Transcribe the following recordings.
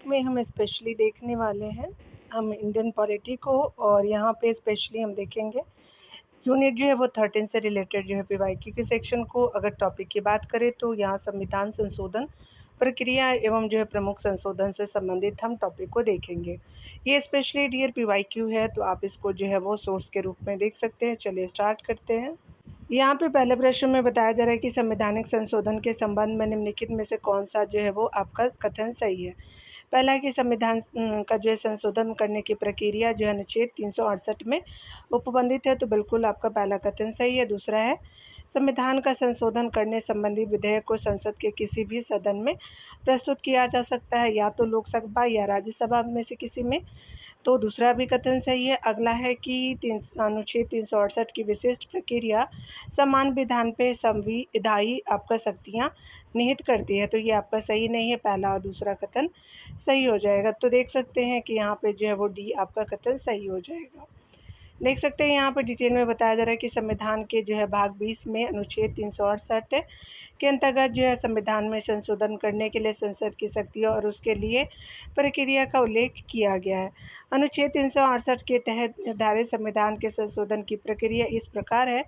में हम स्पेशली देखने वाले हैं हम इंडियन पॉलिटी को। और यहाँ पे स्पेशली हम देखेंगे यूनिट जो है वो 13 से रिलेटेड जो है पीवाईक्यू के सेक्शन को। अगर टॉपिक की बात करें तो यहाँ संविधान संशोधन प्रक्रिया एवं जो है प्रमुख संशोधन से संबंधित हम टॉपिक को देखेंगे। ये स्पेशली डियर पीवाईक्यू है, तो आप इसको जो है वो सोर्स के रूप में देख सकते हैं। चलिए स्टार्ट करते हैं। यहाँ पे पहले प्रश्न में बताया जा रहा है कि संवैधानिक संशोधन के संबंध में निम्नलिखित में से कौन सा जो है वो आपका कथन सही है। पहला है कि संविधान का जो है संशोधन करने की प्रक्रिया जो है अनुच्छेद 368 में उपबंधित है, तो बिल्कुल आपका पहला कथन सही है। दूसरा है संविधान का संशोधन करने संबंधी विधेयक को संसद के किसी भी सदन में प्रस्तुत किया जा सकता है, या तो लोकसभा या राज्यसभा में से किसी में, तो दूसरा भी कथन सही है। अगला है कि अनुच्छेद 368 की विशिष्ट प्रक्रिया समान विधान पे संविधायी आपका शक्तियाँ निहित करती है, तो ये आपका सही नहीं है। पहला और दूसरा कथन सही हो जाएगा। तो देख सकते हैं कि यहाँ पे जो है वो डी आपका कथन सही हो जाएगा। देख सकते हैं यहाँ पर डिटेल में बताया जा रहा है कि संविधान के जो है भाग 20 में अनुच्छेद 368 के अंतर्गत जो है संविधान में संशोधन करने के लिए संसद की शक्तियों और उसके लिए प्रक्रिया का उल्लेख किया गया है। अनुच्छेद 368 के तहत निर्धारित संविधान के संशोधन की प्रक्रिया इस प्रकार है।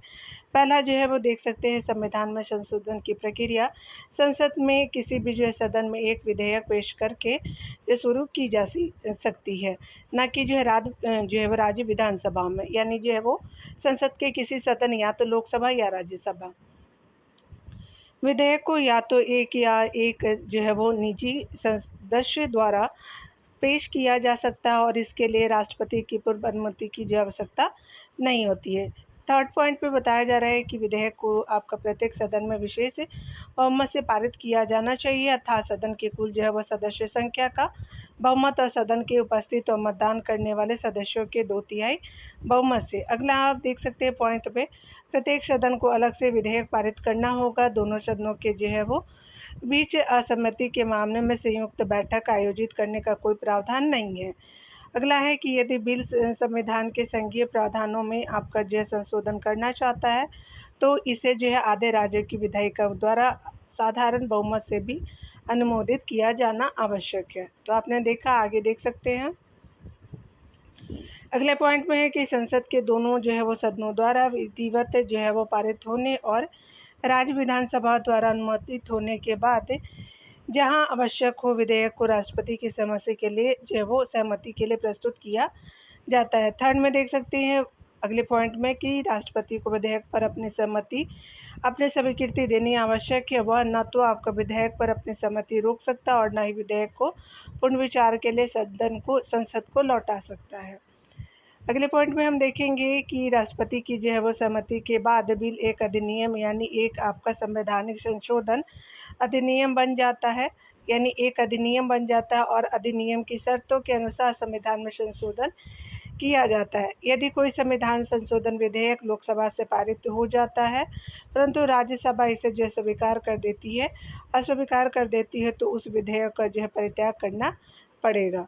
पहला जो है वो देख सकते हैं संविधान में संशोधन की प्रक्रिया संसद में किसी भी जो है सदन में एक विधेयक पेश करके जो शुरू की जा सकती है, ना कि जो है वो राज्य विधानसभा में, यानी जो है वो संसद के किसी सदन या तो लोकसभा या राज्यसभा। विधेयक को या तो एक जो है वो निजी सदस्य द्वारा पेश किया जा सकता है और इसके लिए राष्ट्रपति की पूर्व अनुमति की जो आवश्यकता नहीं होती है। थर्ड पॉइंट पे बताया जा रहा है कि विधेयक को आपका प्रत्येक सदन में विशेष बहुमत से पारित किया जाना चाहिए, अर्थात सदन के कुल जो है वह सदस्य संख्या का बहुमत और सदन के उपस्थित और मतदान करने वाले सदस्यों के 2/3 बहुमत से। अगला आप देख सकते हैं पॉइंट पे, प्रत्येक सदन को अलग से विधेयक पारित करना होगा। दोनों सदनों के जो है वो बीच असहमति के मामले में संयुक्त बैठक आयोजित करने का कोई प्रावधान नहीं है। अगला है कि यदि बिल संविधान के संघीय प्रावधानों में आपका जो है संशोधन करना चाहता है, तो इसे जो है आधे राज्यों की विधायिकाओं द्वारा साधारण बहुमत से भी अनुमोदित किया जाना आवश्यक है। तो आपने देखा, आगे देख सकते हैं। अगले पॉइंट में है कि संसद के दोनों जो है वो सदनों द्वारा विधिवत जो है वो पारित होने और राज्य विधानसभा द्वारा अनुमोदित होने के बाद जहां आवश्यक हो विधेयक को राष्ट्रपति की सहमति के लिए प्रस्तुत किया जाता है। थर्ड में देख सकते हैं अगले पॉइंट में कि राष्ट्रपति को विधेयक पर अपनी स्वीकृति देनी आवश्यक है। वह न तो आपका विधेयक पर अपनी सहमति रोक सकता और न ही विधेयक को पुनर्विचार के लिए संसद को लौटा सकता है। अगले पॉइंट में हम देखेंगे कि राष्ट्रपति की जो है वो सहमति के बाद बिल एक अधिनियम यानी एक आपका संवैधानिक संशोधन अधिनियम बन जाता है, यानी एक अधिनियम बन जाता है और अधिनियम की शर्तों के अनुसार संविधान में संशोधन किया जाता है। यदि कोई संविधान संशोधन विधेयक लोकसभा से पारित हो जाता है परंतु राज्यसभा इसे जो अस्वीकार कर देती है तो उस विधेयक का जो है परित्याग करना पड़ेगा।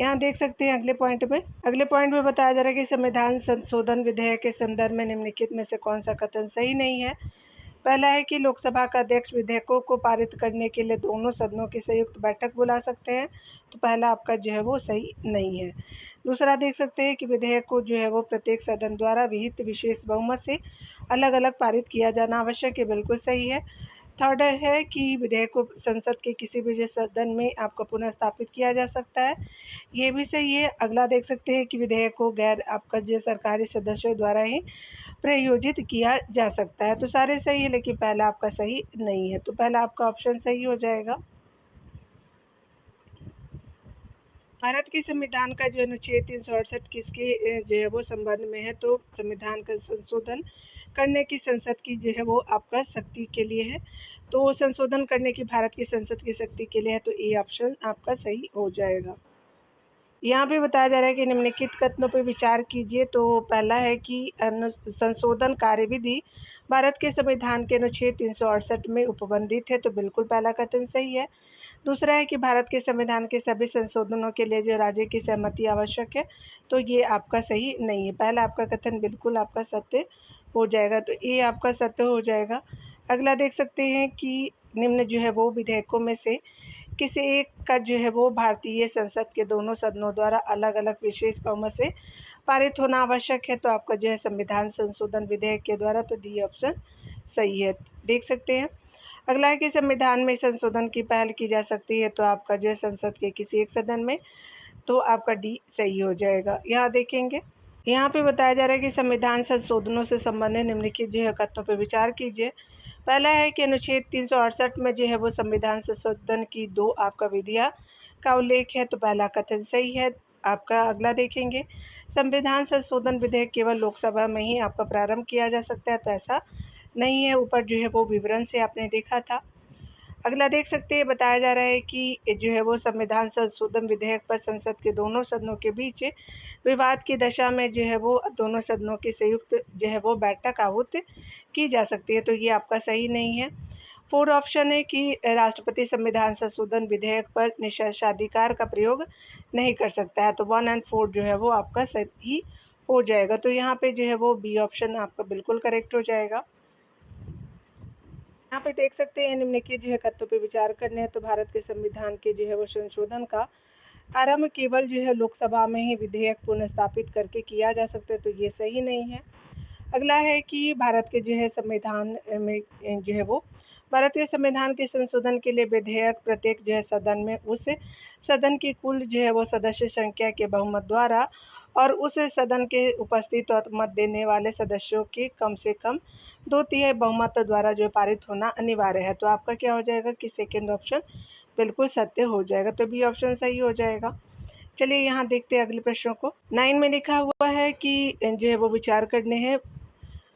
यहाँ देख सकते हैं अगले पॉइंट में बताया जा रहा है कि संविधान संशोधन विधेयक के संदर्भ में निम्नलिखित में से कौन सा कथन सही नहीं है। पहला है कि लोकसभा का अध्यक्ष विधेयकों को पारित करने के लिए दोनों सदनों की संयुक्त बैठक बुला सकते हैं, तो पहला आपका जो है वो सही नहीं है। दूसरा देख सकते हैं कि विधेयक को जो है वो प्रत्येक सदन द्वारा विहित विशेष बहुमत से अलग अलग पारित किया जाना आवश्यक है, बिल्कुल सही है। थर्ड है कि विधेयक को संसद के किसी भी सदन में आपको पुनः स्थापित किया जा सकता है, ये भी सही है। अगला देख सकते हैं कि विधेयक को गैर आपका जो सरकारी सदस्यों द्वारा ही प्रयोजित किया जा सकता है, तो सारे सही है लेकिन पहला आपका सही नहीं है, तो पहला आपका ऑप्शन सही हो जाएगा। भारत के संविधान का जो अनुच्छेद 368 किसके जो है वो संबंध में है, तो संविधान का संशोधन करने की संसद की जो है वो आपका शक्ति के लिए है, तो संशोधन करने की भारत की संसद की शक्ति के लिए है, तो ये ऑप्शन आपका सही हो जाएगा। यहाँ पे बताया जा रहा है कि निम्नलिखित कथनों पर विचार कीजिए। तो पहला है कि संशोधन कार्यविधि भारत के संविधान के अनुच्छेद 368 में उपबंधित है, तो बिल्कुल पहला कथन सही है। दूसरा है कि भारत के संविधान के सभी संशोधनों के लिए जो राज्य की सहमति आवश्यक है, तो ये आपका सही नहीं है। पहला आपका कथन बिल्कुल आपका सत्य हो जाएगा, तो ये आपका सत्य हो जाएगा। अगला देख सकते हैं कि निम्न जो है वो विधेयकों में से किसी एक का जो है वो भारतीय संसद के दोनों सदनों द्वारा अलग अलग विशेष बहुमत से पारित होना आवश्यक है। तो आपका जो है संविधान संशोधन विधेयक के द्वारा, तो डी ऑप्शन सही है। देख सकते हैं। अगला है कि संविधान में संशोधन की पहल की जा सकती है। तो आपका जो है संसद के किसी एक सदन में, तो आपका डी सही हो जाएगा। यहाँ देखेंगे, यहाँ पे बताया जा रहा है कि संविधान संशोधनों से संबंधित निम्नलिखित जो है कथनों पर विचार कीजिए। पहला है कि अनुच्छेद 368 में जो है वो संविधान संशोधन की 2 आपका विधियाँ का उल्लेख है। तो पहला कथन सही है आपका। अगला देखेंगे, संविधान संशोधन विधेयक केवल लोकसभा में ही आपका प्रारंभ किया जा सकता है। तो ऐसा नहीं है, ऊपर जो है वो विवरण से आपने देखा था। अगला देख सकते हैं, बताया जा रहा है कि जो है वो संविधान संशोधन विधेयक पर संसद के दोनों सदनों के बीच विवाद की दशा में जो है वो दोनों सदनों की संयुक्त जो है वो बैठक आहूत की जा सकती है। तो ये आपका सही नहीं है। 4 ऑप्शन है कि राष्ट्रपति संविधान संशोधन विधेयक पर निषेधाधिकार का प्रयोग नहीं कर सकता है। तो 1 और 4 जो है वो आपका सही हो जाएगा। तो यहाँ पे जो है वो बी ऑप्शन आपका बिल्कुल करेक्ट हो जाएगा। यहाँ पे देख सकते हैं, निम्नलिखित जो है कथनों पे विचार करने हैं। तो भारत के संविधान के जो है वो संशोधन का आरंभ केवल जो है लोकसभा में ही विधेयक पुनर्स्थापित करके किया जा सकता है। तो ये सही नहीं है। अगला है कि भारत के जो है संविधान में जो है वो भारत के संविधान के संशोधन के लिए विधेयक प्रत्येक जो है सदन में उस सदन की कुल जो है वो सदस्य संख्या के बहुमत द्वारा और उस सदन के उपस्थित और मत देने वाले सदस्यों के कम से कम 2/3 बहुमत द्वारा जो पारित होना अनिवार्य है। तो आपका क्या हो जाएगा कि सेकेंड ऑप्शन बिल्कुल सत्य हो जाएगा। तो बी ऑप्शन सही हो जाएगा। चलिए यहाँ देखते हैं अगले प्रश्नों को। 9 में लिखा हुआ है कि जो है वो विचार करने हैं,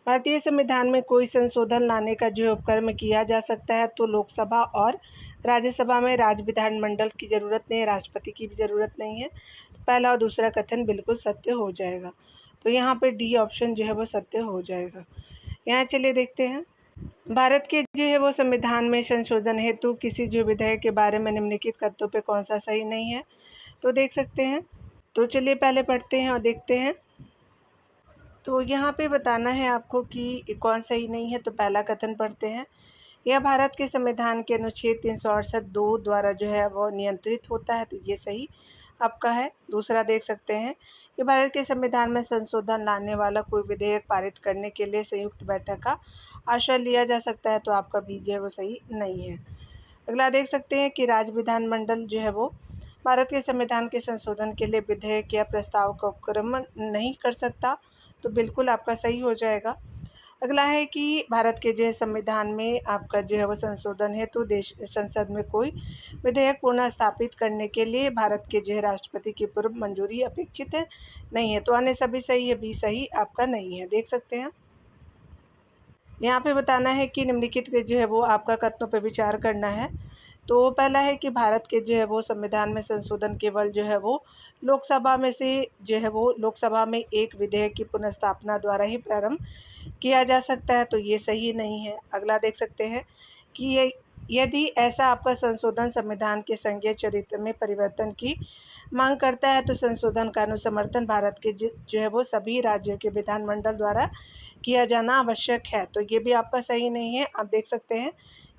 भारतीय संविधान में कोई संशोधन लाने का जो उपक्रम किया जा सकता है। तो लोकसभा और राज्यसभा में राज्य विधानमंडल की ज़रूरत नहीं है, राष्ट्रपति की भी ज़रूरत नहीं है। पहला और दूसरा कथन बिल्कुल सत्य हो जाएगा। तो यहाँ पे डी ऑप्शन जो है वो सत्य हो जाएगा। यहाँ चलिए देखते हैं, भारत के जो है वो संविधान में संशोधन हेतु किसी जो विधेयक के बारे में निम्नलिखित कथनों पे कौन सा सही नहीं है। तो देख सकते हैं। तो चलिए पहले पढ़ते हैं और देखते हैं। तो यहाँ पे बताना है आपको कि कौन सही नहीं है। तो पहला कथन पढ़ते हैं, यह भारत के संविधान के अनुच्छेद 368(2) द्वारा जो है वो नियंत्रित होता है। तो ये सही आपका है। दूसरा देख सकते हैं कि भारत के संविधान में संशोधन लाने वाला कोई विधेयक पारित करने के लिए संयुक्त बैठक का आश्रय लिया जा सकता है। तो आपका बी जो है वो सही नहीं है। अगला देख सकते हैं कि राज्य विधानमंडल जो है वो भारत के संविधान के संशोधन के लिए विधेयक या प्रस्ताव का उपक्रम नहीं कर सकता। तो बिल्कुल आपका सही हो जाएगा। अगला है कि भारत के जो है संविधान में आपका जो है वो संशोधन है, तो देश संसद में कोई विधेयक पुनः स्थापित करने के लिए भारत के जो है राष्ट्रपति की पूर्व मंजूरी अपेक्षित है नहीं है। तो अन्य सभी सही है, बी सही आपका नहीं है। देख सकते हैं, यहाँ पे बताना है कि निम्नलिखित के जो है वो आपका कथनों पर विचार करना है। तो पहला है कि भारत के जो है वो संविधान में संशोधन केवल जो है वो लोकसभा में से जो है वो लोकसभा में एक विधेयक की पुनर्स्थापना द्वारा ही प्रारंभ किया जा सकता है। तो ये सही नहीं है। अगला देख सकते हैं कि ये यदि ऐसा आपका संशोधन संविधान के संघीय चरित्र में परिवर्तन की मांग करता है, तो संशोधन का अनुसमर्थन भारत के जो है वो सभी राज्यों के विधानमंडल द्वारा किया जाना आवश्यक है। तो ये भी आपका सही नहीं है। आप देख सकते हैं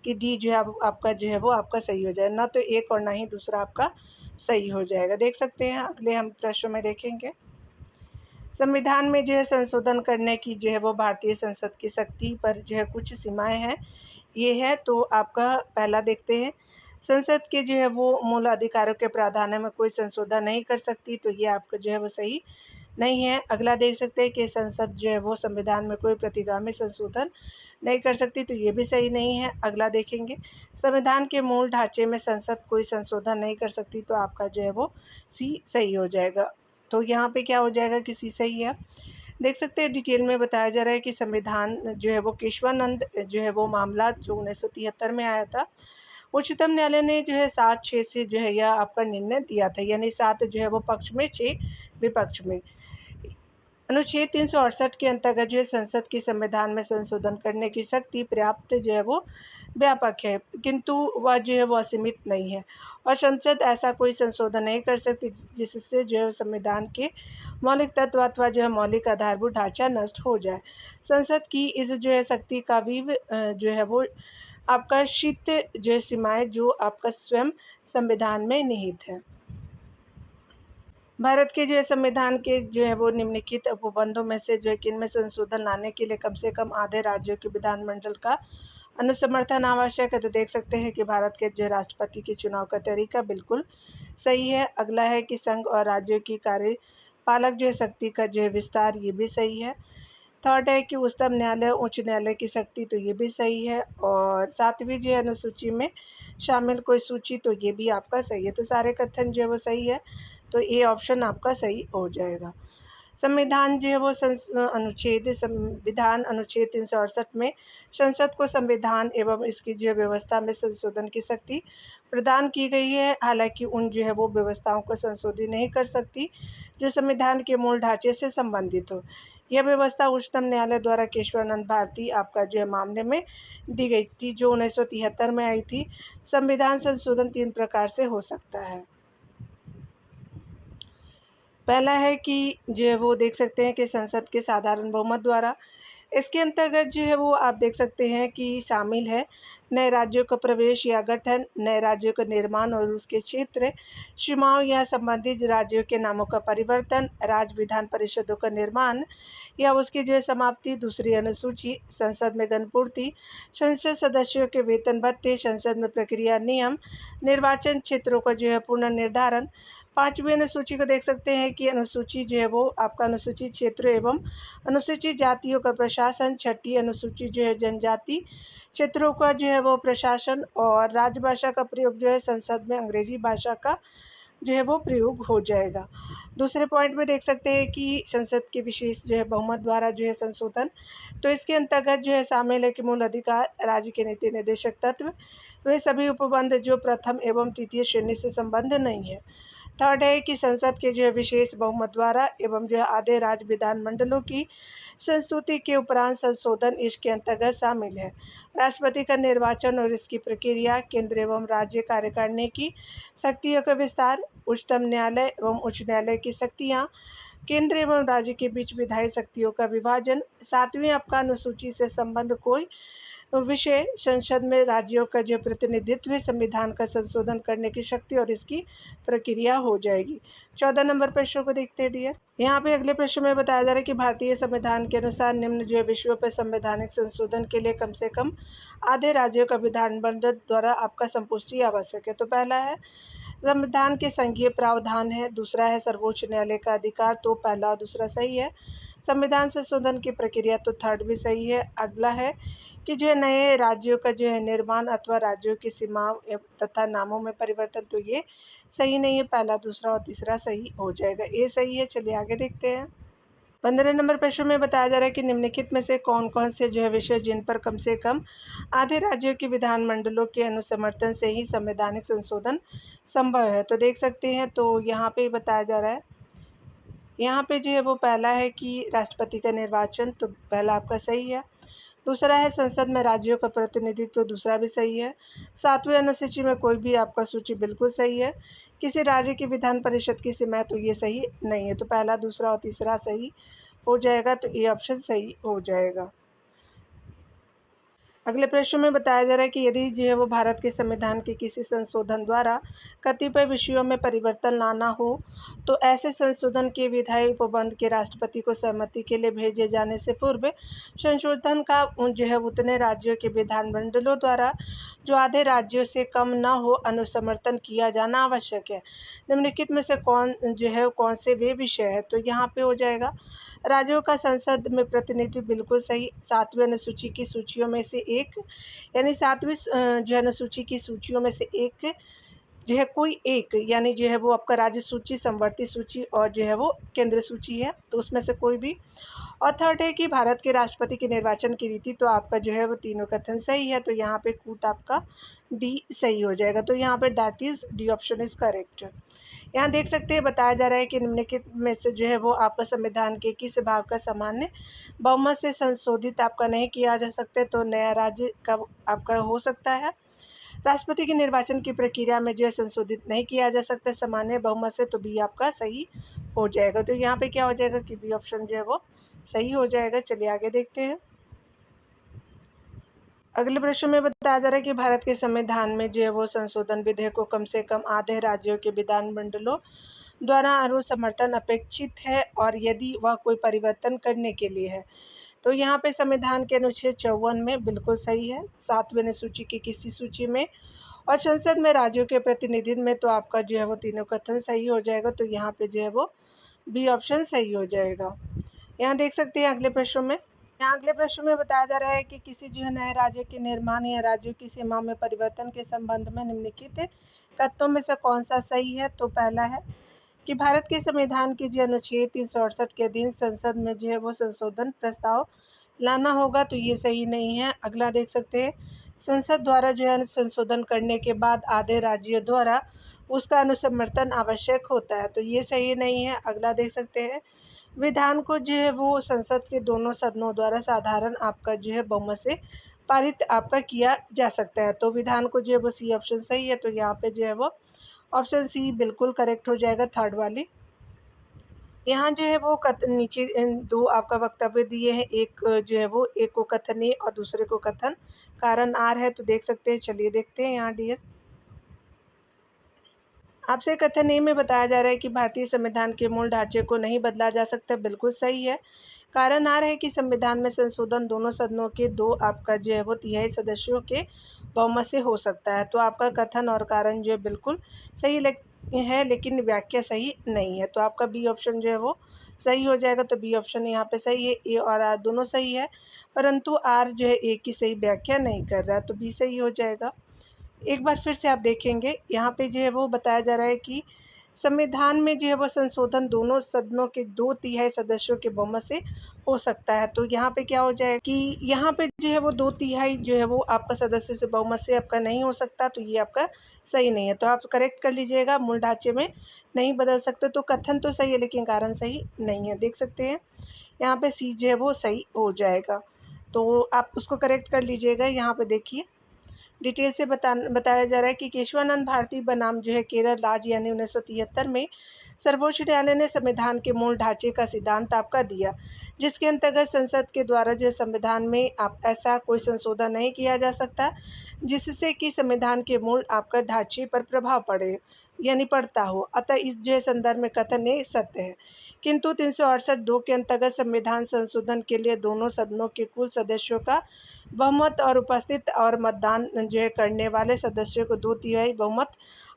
कि डी जो है आपका जो है वो आपका सही हो जाएगा, ना तो एक और ना ही दूसरा आपका सही हो जाएगा। देख सकते हैं, अगले हम प्रश्न में देखेंगे, संविधान में जो है संशोधन करने की जो है वो भारतीय संसद की शक्ति पर जो है कुछ सीमाएं हैं। ये है, तो आपका पहला देखते हैं, संसद के जो है वो मूल अधिकारों के प्रावधानों में कोई संशोधन नहीं कर सकती। तो ये आपका जो है वो सही नहीं है। अगला देख सकते हैं कि संसद जो है वो संविधान में कोई प्रतिगामी संशोधन नहीं कर सकती। तो ये भी सही नहीं है। अगला देखेंगे, संविधान के मूल ढांचे में संसद कोई संशोधन नहीं कर सकती। तो आपका जो है वो सी सही हो जाएगा। तो यहाँ पे क्या हो जाएगा कि सी सही है। देख सकते हैं, डिटेल में बताया जा रहा है कि संविधान जो है वो केशवानंद जो है वो मामला जो 1973 में आया था, उच्चतम न्यायालय ने जो है 7-6 से जो है यह आपका निर्णय दिया था, यानी 7 जो है वो पक्ष में, 6 विपक्ष में। अनुच्छेद 368 के अंतर्गत जो है संसद की संविधान में संशोधन करने की शक्ति पर्याप्त जो है वो व्यापक है, किंतु वह जो है वो असीमित नहीं है और संसद ऐसा कोई संशोधन नहीं कर सकती जिससे जो है संविधान के मौलिक तत्व अथवा जो है मौलिक आधारभूत ढांचा नष्ट हो जाए। संसद की इस जो है शक्ति का भी जो है वो आपका शीत जो सीमाएं जो आपका स्वयं संविधान में निहित है। भारत के जो है संविधान के जो है वो निम्नलिखित उपबंधों में से जो है कि इनमें संशोधन लाने के लिए कम से कम आधे राज्यों के विधानमंडल का अनुसमर्थन आवश्यक है। तो देख सकते हैं कि भारत के जो राष्ट्रपति के चुनाव का तरीका बिल्कुल सही है। अगला है कि संघ और राज्यों की कार्यपालक जो है शक्ति का जो है विस्तार, ये भी सही है। थर्ड है कि उच्चतम न्यायालय उच्च न्यायालय की शक्ति, तो ये भी सही है। और 7वीं जो है अनुसूची में शामिल कोई सूची, तो ये भी आपका सही है। तो सारे कथन जो है वो सही है, तो ये ऑप्शन आपका सही हो जाएगा। संविधान जो है वो संविधान अनुच्छेद 368 में संसद को संविधान एवं इसकी जो व्यवस्था में संशोधन की शक्ति प्रदान की गई है। हालांकि उन जो है वो व्यवस्थाओं को संशोधित नहीं कर सकती जो संविधान के मूल ढांचे से संबंधित हो। यह व्यवस्था उच्चतम न्यायालय द्वारा केशवानंद भारती आपका जो है मामले में दी गई थी, जो 1973 में आई थी। संविधान संशोधन 3 प्रकार से हो सकता है। पहला है कि जो है वो देख सकते हैं कि संसद के साधारण बहुमत द्वारा। इसके अंतर्गत जो है वो आप देख सकते हैं कि शामिल है नए राज्यों का प्रवेश या गठन, नए राज्यों का निर्माण और उसके क्षेत्र, सीमाओं या संबंधित राज्यों के नामों का परिवर्तन, राज्य विधान परिषदों का निर्माण या उसकी जो है समाप्ति। दूसरी अनुसूची, संसद में गणपूर्ति, संसद सदस्यों के वेतन भत्ते, संसद में प्रक्रिया नियम, निर्वाचन क्षेत्रों का जो है पुनर्निर्धारण। 5वीं अनुसूची को देख सकते हैं कि अनुसूची जो है वो आपका अनुसूचित क्षेत्र एवं अनुसूचित जातियों का प्रशासन। 6ठी अनुसूची जो है जनजाति क्षेत्रों का जो है वो प्रशासन। और राजभाषा का प्रयोग जो है संसद में अंग्रेजी भाषा का जो है वो प्रयोग हो जाएगा। दूसरे पॉइंट में देख सकते हैं कि संसद के विशेष जो है बहुमत द्वारा जो है संशोधन, तो इसके अंतर्गत जो है शामिल है कि मूल अधिकार, राज्य के नीति निर्देशक तत्व, वे सभी उपबंध जो प्रथम एवं तृतीय श्रेणी से संबंध नहीं है। थर्ड है कि संसद के जो है विशेष बहुमत द्वारा एवं जो है आधे राज्य विधानमंडलों की संस्तुति के उपरांत संशोधन इसके अंतर्गत शामिल है। राष्ट्रपति का निर्वाचन और इसकी प्रक्रिया, केंद्र एवं राज्य कार्यकारिणी की शक्तियों का विस्तार, उच्चतम न्यायालय एवं उच्च न्यायालय की शक्तियाँ, केंद्र एवं राज्य के बीच विधायी शक्तियों का विभाजन। 7वीं आपका अनुसूची से संबंध कोई विषय, संसद में राज्यों का जो प्रतिनिधित्व, संविधान का संशोधन करने की शक्ति और इसकी प्रक्रिया हो जाएगी। 14 नंबर प्रश्न को देखते हैं डियर। यहाँ पे अगले प्रश्न में बताया जा रहा है कि भारतीय संविधान के अनुसार निम्न जो है विषयों पर संवैधानिक संशोधन के लिए कम से कम आधे राज्यों का विधानमंडल द्वारा आपका संपुष्टि आवश्यक है। तो पहला है संविधान के संघीय प्रावधान है। दूसरा है सर्वोच्च न्यायालय का अधिकार, तो पहला और दूसरा सही है। संविधान संशोधन की प्रक्रिया, तो थर्ड भी सही है। अगला है कि जो है नए राज्यों का जो है निर्माण अथवा राज्यों की सीमाओं तथा नामों में परिवर्तन, तो ये सही नहीं है। पहला, दूसरा और तीसरा सही हो जाएगा, ये सही है। चलिए आगे देखते हैं। 15 नंबर प्रश्न में बताया जा रहा है कि निम्नलिखित में से कौन कौन से जो है विषय जिन पर कम से कम आधे राज्यों के विधानमंडलों के अनुसमर्थन से ही संवैधानिक संशोधन संभव है। तो देख सकते हैं, तो यहाँ पे बताया जा रहा है, यहाँ पे जो है वो पहला है कि राष्ट्रपति का निर्वाचन, तो पहला आपका सही है। दूसरा है संसद में राज्यों का प्रतिनिधित्व, तो दूसरा भी सही है। 7वीं अनुसूची में कोई भी आपका सूची बिल्कुल सही है। किसी राज्य की विधान परिषद की सीमा, तो ये सही नहीं है। तो पहला, दूसरा और तीसरा सही हो जाएगा, तो ये ऑप्शन सही हो जाएगा। अगले प्रश्न में बताया जा रहा है कि यदि जो है वो भारत के संविधान के किसी संशोधन द्वारा कतिपय विषयों में परिवर्तन लाना हो, तो ऐसे संशोधन के विधायी उपबंध के राष्ट्रपति को सहमति के लिए भेजे जाने से पूर्व संशोधन का जो है उतने राज्यों के विधानमंडलों द्वारा जो आधे राज्यों से कम न हो अनुसमर्थन किया जाना आवश्यक है। निम्नलिखित में से कौन से वे विषय है, तो यहाँ पे हो जाएगा राज्यों का संसद में प्रतिनिधित्व, बिल्कुल सही। 7वीं अनुसूची की सूचियों में से एक, यानी 7वीं जो है अनुसूची की सूचियों में से एक जो है कोई एक, यानी जो है वो आपका राज्य सूची, समवर्ती सूची और जो है वो केंद्र सूची है, तो उसमें से कोई भी। और थर्ड है कि भारत के राष्ट्रपति के निर्वाचन की रीति, तो आपका जो है वो तीनों कथन सही है। तो यहाँ पे कूट आपका डी सही हो जाएगा। तो यहाँ पे that is D option is correct. यहाँ देख सकते हैं बताया जा रहा है कि निम्नलिखित में से जो है वो आपका संविधान के किस भाग का सामान्य बहुमत से संशोधित आपका नहीं किया जा सकता, तो नया राज्य का आपका हो सकता है। राष्ट्रपति के निर्वाचन की प्रक्रिया में जो है संशोधित नहीं किया जा सकता सामान्य बहुमत से, तो बी आपका सही हो जाएगा। तो यहाँ पे क्या हो जाएगा कि बी ऑप्शन जो है वो सही हो जाएगा। चलिए आगे देखते हैं। अगले प्रश्न में बताया जा रहा है कि भारत के संविधान में जो है वो संशोधन विधेयक को कम से कम आधे राज्यों के विधानमंडलों द्वारा अनुसमर्थन अपेक्षित है, और यदि वह कोई परिवर्तन करने के लिए है। तो यहाँ पे संविधान के अनुच्छेद 54 में बिल्कुल सही है, 7वें अनुसूची की किसी सूची में, और संसद में राज्यों के प्रतिनिधित्व में तो आपका जो है वो तीनों कथन सही हो जाएगा। तो यहाँ पे जो है वो बी ऑप्शन सही हो जाएगा। यहाँ देख सकते हैं अगले प्रश्न में, यहाँ अगले प्रश्न में बताया जा रहा है कि किसी जो है नए राज्य के निर्माण या राज्यों की सीमा में परिवर्तन के संबंध में निम्नलिखित कथनों में से कौन सा सही है। तो पहला है कि भारत के संविधान के जो अनुच्छेद 368 के अधीन संसद में जो है वो संशोधन प्रस्ताव लाना होगा। तो ये सही नहीं है। अगला देख सकते हैं, संसद द्वारा जो है संशोधन करने के बाद आधे राज्यों द्वारा उसका अनुसमर्थन आवश्यक होता है। तो ये सही नहीं है। अगला देख सकते हैं, विधान को जो है वो संसद के दोनों सदनों द्वारा साधारण आपका जो है बहुमत से पारित आपका किया जा सकता है। तो विधान को जो है वो सी ऑप्शन सही है। तो यहाँ पे जो है वो ऑप्शन सी बिल्कुल करेक्ट हो जाएगा, थर्ड वाली। यहाँ जो है वो नीचे दो आपका वक्तव्य दिए हैं, एक जो है वो एक को कथन ए और दूसरे को कथन कारण आर है। तो देख सकते हैं, चलिए देखते हैं यहाँ डियर। आपसे कथन ए में बताया जा रहा है कि भारतीय संविधान के मूल ढांचे को नहीं बदला जा सकता। बिल्कुल सही है। कारण आ रहा है कि संविधान में संशोधन दोनों सदनों के दो आपका जो है वो तिहाई सदस्यों के बहुमत से हो सकता है। तो आपका कथन और कारण जो है बिल्कुल सही है, लेकिन व्याख्या सही नहीं है। तो आपका बी ऑप्शन जो है वो सही हो जाएगा। तो बी ऑप्शन यहाँ पे सही है। ए और आर दोनों सही है, परंतु आर जो है ए की सही व्याख्या नहीं कर रहा है। तो बी सही हो जाएगा। एक बार फिर से आप देखेंगे, यहाँ पे जो है वो बताया जा रहा है कि संविधान में जो है वो संशोधन दोनों सदनों के 2/3 सदस्यों के बहुमत से हो सकता है। तो यहाँ पे क्या हो जाएगा कि यहाँ पे जो है वो 2/3 जो है वो आपका सदस्य से बहुमत से आपका नहीं हो सकता। तो ये आपका सही नहीं है। तो आप करेक्ट कर लीजिएगा, मूल ढांचे में नहीं बदल सकते। तो कथन तो सही है, लेकिन कारण सही नहीं है। देख सकते हैं यहाँ पे सी जो है वो सही हो जाएगा। तो आप उसको करेक्ट कर लीजिएगा। यहाँ पे देखिए डिटेल से बताया जा रहा है कि केशवानंद भारती बनाम जो है केरल राज्य यानी 1973 में सर्वोच्च न्यायालय ने संविधान के मूल ढांचे का सिद्धांत आपका दिया, जिसके अंतर्गत संसद के द्वारा जो संविधान में आप ऐसा कोई संशोधन नहीं किया जा सकता जिससे कि संविधान के मूल आपका ढांचे पर प्रभाव पड़े यानी पड़ता हो। अतः इस जो संदर्भ में कथन ये सत्य है। किंतु 368(2) के अंतर्गत संविधान संशोधन के लिए दोनों सदनों के कुल सदस्यों का बहुमत और उपस्थित और मतदान जो है करने वाले सदस्यों को 2/3 बहुमत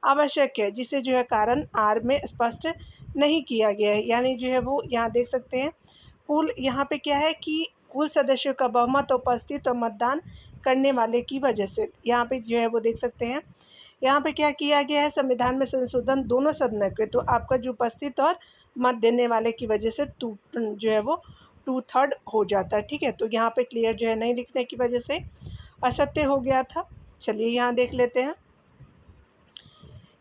आवश्यक है, जिसे जो है कारण आर में स्पष्ट नहीं किया गया है। यानी जो है वो यहाँ देख सकते हैं कुल यहाँ पे क्या है कि कुल सदस्यों का बहुमत उपस्थित और मतदान करने वाले की वजह से यहाँ पे जो है वो देख सकते हैं यहाँ पे क्या किया गया है, संविधान में संशोधन दोनों सदनों के, तो आपका जो उपस्थित और मत देने वाले की वजह से जो है वो 2/3 हो जाता है। ठीक है, तो यहाँ पे क्लियर जो है नहीं लिखने की वजह से असत्य हो गया था। चलिए यहाँ देख लेते हैं,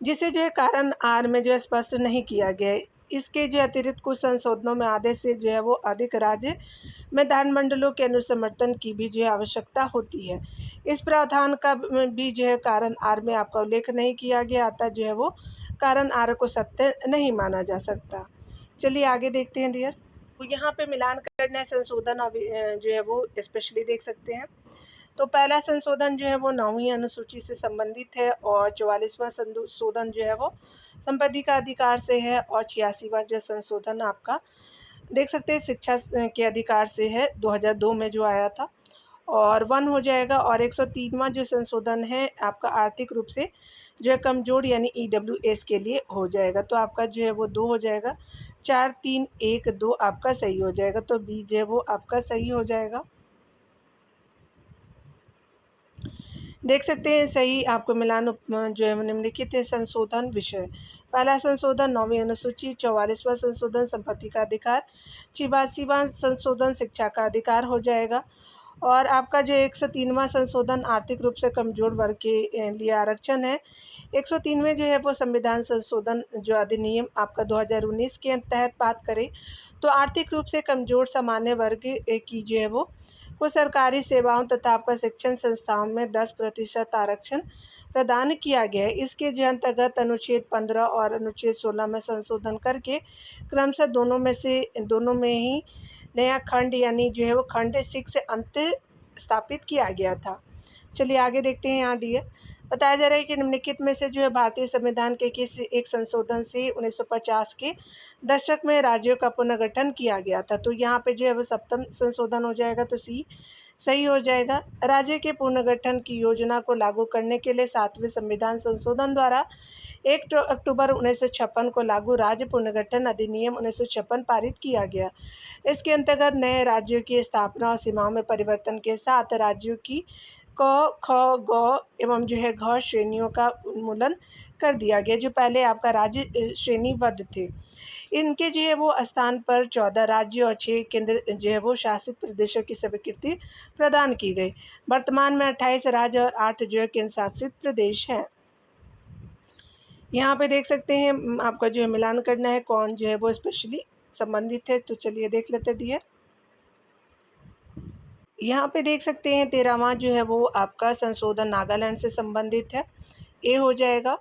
जिसे जो है कारण आर में जो है स्पष्ट नहीं किया गया है। इसके जो अतिरिक्त कुछ संशोधनों में आधे से जो है वो अधिक राज्य विधानमंडलों के अनुसमर्थन की भी जो है आवश्यकता होती है। इस प्रावधान का भी जो है कारण आर में आपका उल्लेख नहीं किया गया, अतः जो है वो कारण आर को सत्य नहीं माना जा सकता। चलिए आगे देखते हैं डियर। तो यहाँ पे मिलान करना संशोधन और जो है वो स्पेशली देख सकते हैं। तो पहला संशोधन जो है वो 9वीं अनुसूची से संबंधित है, और 44वां संशोधन जो है वो संपत्ति का अधिकार से है, और 86वां जो संशोधन आपका देख सकते हैं शिक्षा के अधिकार से है, 2002 में जो आया था, और 1 हो जाएगा। और 103वां जो संशोधन है आपका आर्थिक रूप से जो है कमजोर यानी EWS के लिए हो जाएगा। तो आपका जो है वो 2 हो जाएगा, 4 3 1 2 आपका सही हो जाएगा। तो बी जो है वो आपका सही हो जाएगा। देख सकते हैं सही आपको मिलान जो है निम्नलिखित संशोधन विषय। पहला संशोधन 9वीं अनुसूची, 44वां संशोधन संपत्ति का अधिकार, 86वां संशोधन शिक्षा का अधिकार हो जाएगा। और आपका जो 103वां संशोधन आर्थिक रूप से कमजोर वर्ग के लिए आरक्षण है। 103वें जो है वो संविधान संशोधन जो अधिनियम आपका 2019 के तहत बात करें तो आर्थिक रूप से कमजोर सामान्य वर्ग की जो है वो कुछ सरकारी सेवाओं तथा आपका शिक्षण संस्थाओं में 10% आरक्षण प्रदान किया गया है। इसके जो अंतर्गत अनुच्छेद 15 और अनुच्छेद 16 में संशोधन करके क्रमशः दोनों में ही नया खंड यानी जो है वो खंड 6 अंत स्थापित किया गया था। चलिए आगे देखते हैं। यहाँ डियर बताया जा रहा है कि निम्नलिखित में से जो है भारतीय संविधान के किस एक संशोधन से 1950 के दशक में राज्यों का पुनर्गठन किया गया था। तो यहाँ पे जो है वो सप्तम संशोधन हो जाएगा, तो सी सही हो जाएगा। राज्य के पुनर्गठन की योजना को लागू करने के लिए 7वें संविधान संशोधन द्वारा 1 अक्टूबर 1956 को लागू राज्य पुनर्गठन अधिनियम 1956 पारित किया गया। इसके अंतर्गत नए राज्यों की स्थापना और सीमाओं में परिवर्तन के साथ राज्यों की क, ख, ग एवं जो है घ श्रेणियों का उन्मूलन कर दिया गया, जो पहले आपका राज्य श्रेणीबद्ध थे। इनके जो है वो स्थान पर 14 राज्य और 6 केंद्र जो है वो शासित प्रदेशों की स्वीकृति प्रदान की गई। वर्तमान में 28 राज्य और 8 जो है केंद्र शासित प्रदेश हैं। यहाँ पे देख सकते हैं आपका जो है मिलान करना है कौन जो है वो स्पेशली संबंधित है। तो चलिए देख लेते डियर। यहाँ पे देख सकते हैं 13वां जो है वो आपका संशोधन नागालैंड से संबंधित है, ए हो जाएगा।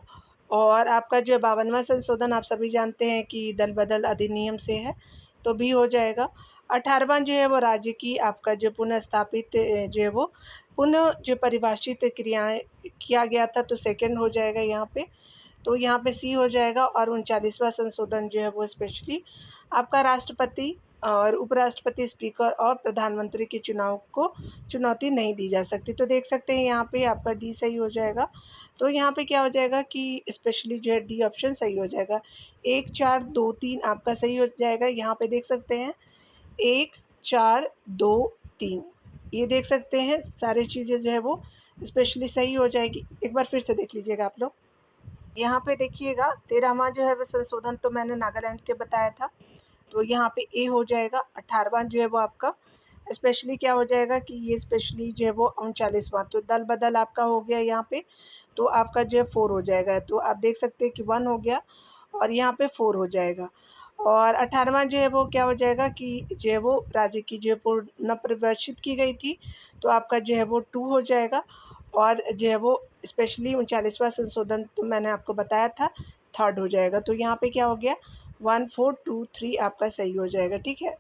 और आपका जो 52वां संशोधन आप सभी जानते हैं कि दल बदल अधिनियम से है, तो बी हो जाएगा। 18वां जो है वो राज्य की आपका जो पुनः स्थापित जो है वो पुनः जो परिभाषित क्रियाएं किया गया था, तो सेकंड हो जाएगा यहाँ पे, तो यहाँ पे सी हो जाएगा। और 39वां संशोधन जो है वो स्पेशली आपका राष्ट्रपति और उपराष्ट्रपति, स्पीकर और प्रधानमंत्री के चुनाव को चुनौती नहीं दी जा सकती। तो देख सकते हैं यहाँ पे आपका डी सही हो जाएगा। तो यहाँ पे क्या हो जाएगा कि स्पेशली जो है डी ऑप्शन सही हो जाएगा। 1 4 2 3 आपका सही हो जाएगा। यहाँ पे देख सकते हैं 1 4 2 3 ये देख सकते हैं सारी चीज़ें जो है वो स्पेशली सही हो जाएगी। एक बार फिर से देख लीजिएगा आप लोग। यहाँ पे देखिएगा 13वां जो है वो संशोधन तो मैंने नागालैंड के बताया था, तो यहाँ पे ए हो जाएगा। 18वां जो है वो आपका स्पेशली क्या हो जाएगा कि ये स्पेशली जो है वो 39वां, तो दल बदल आपका हो गया यहाँ पे, तो आपका जो है 4 हो जाएगा। तो आप देख सकते हैं कि 1 हो गया और यहाँ पे 4 हो जाएगा। और 18वां जो है वो क्या हो जाएगा कि जो है वो राज्य की जो है पुनः परिभाषित की गई थी, तो आपका जो है वो 2 हो जाएगा। और जो है वो स्पेशली 39वां संशोधन तो मैंने आपको बताया था, थर्ड हो जाएगा। तो यहाँ पे क्या हो गया 1 4 2 3 आपका सही हो जाएगा। ठीक है,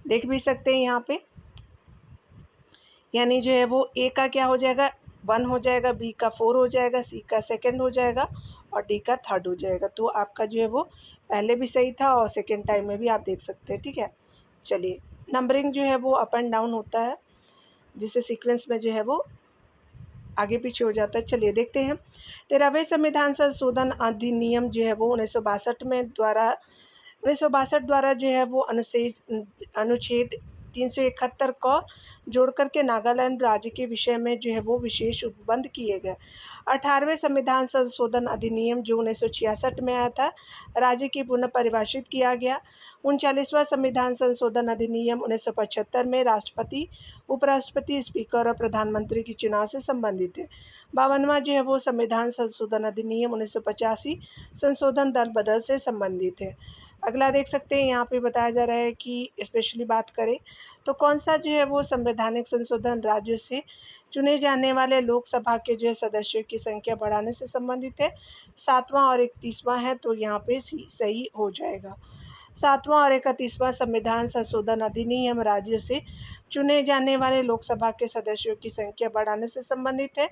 देख भी सकते हैं यहाँ पे, यानी जो है वो ए का क्या हो जाएगा 1 हो जाएगा, बी का 4 हो जाएगा, सी का सेकंड हो जाएगा और डी का थर्ड हो जाएगा। तो आपका जो है वो पहले भी सही था और सेकंड टाइम में भी आप देख सकते हैं। ठीक है, चलिए नंबरिंग जो है वो अप एंड डाउन होता है, जिससे सीक्वेंस में जो है वो आगे पीछे हो जाता है। चलिए देखते हैं 13वें संविधान संशोधन अधिनियम जो है वो 1962 द्वारा जो है वो अनुच्छेद 371 को जोड़ करके नागालैंड राज्य के विषय में जो है वो विशेष उपबंध किए गए। 18वें संविधान संशोधन अधिनियम जो 1966 में आया था, राज्य की पुनः परिभाषित किया गया। 39वां संविधान संशोधन अधिनियम 1975 में राष्ट्रपति, उपराष्ट्रपति, स्पीकर और प्रधानमंत्री के चुनाव से संबंधित है। 52वां जो है वो संविधान संशोधन अधिनियम 1985 संशोधन दल बदल से संबंधित है। अगला देख सकते हैं यहाँ पे बताया जा रहा है कि स्पेशली बात करें तो कौन सा जो है वो संवैधानिक संशोधन राज्यों से चुने जाने वाले लोकसभा के जो है सदस्यों की संख्या बढ़ाने से संबंधित है। 7वां और 31वां है, तो यहाँ पे सही हो जाएगा। 7वां और 31वां संविधान संशोधन अधिनियम राज्यों से चुने जाने वाले लोकसभा के सदस्यों की संख्या बढ़ाने से संबंधित है।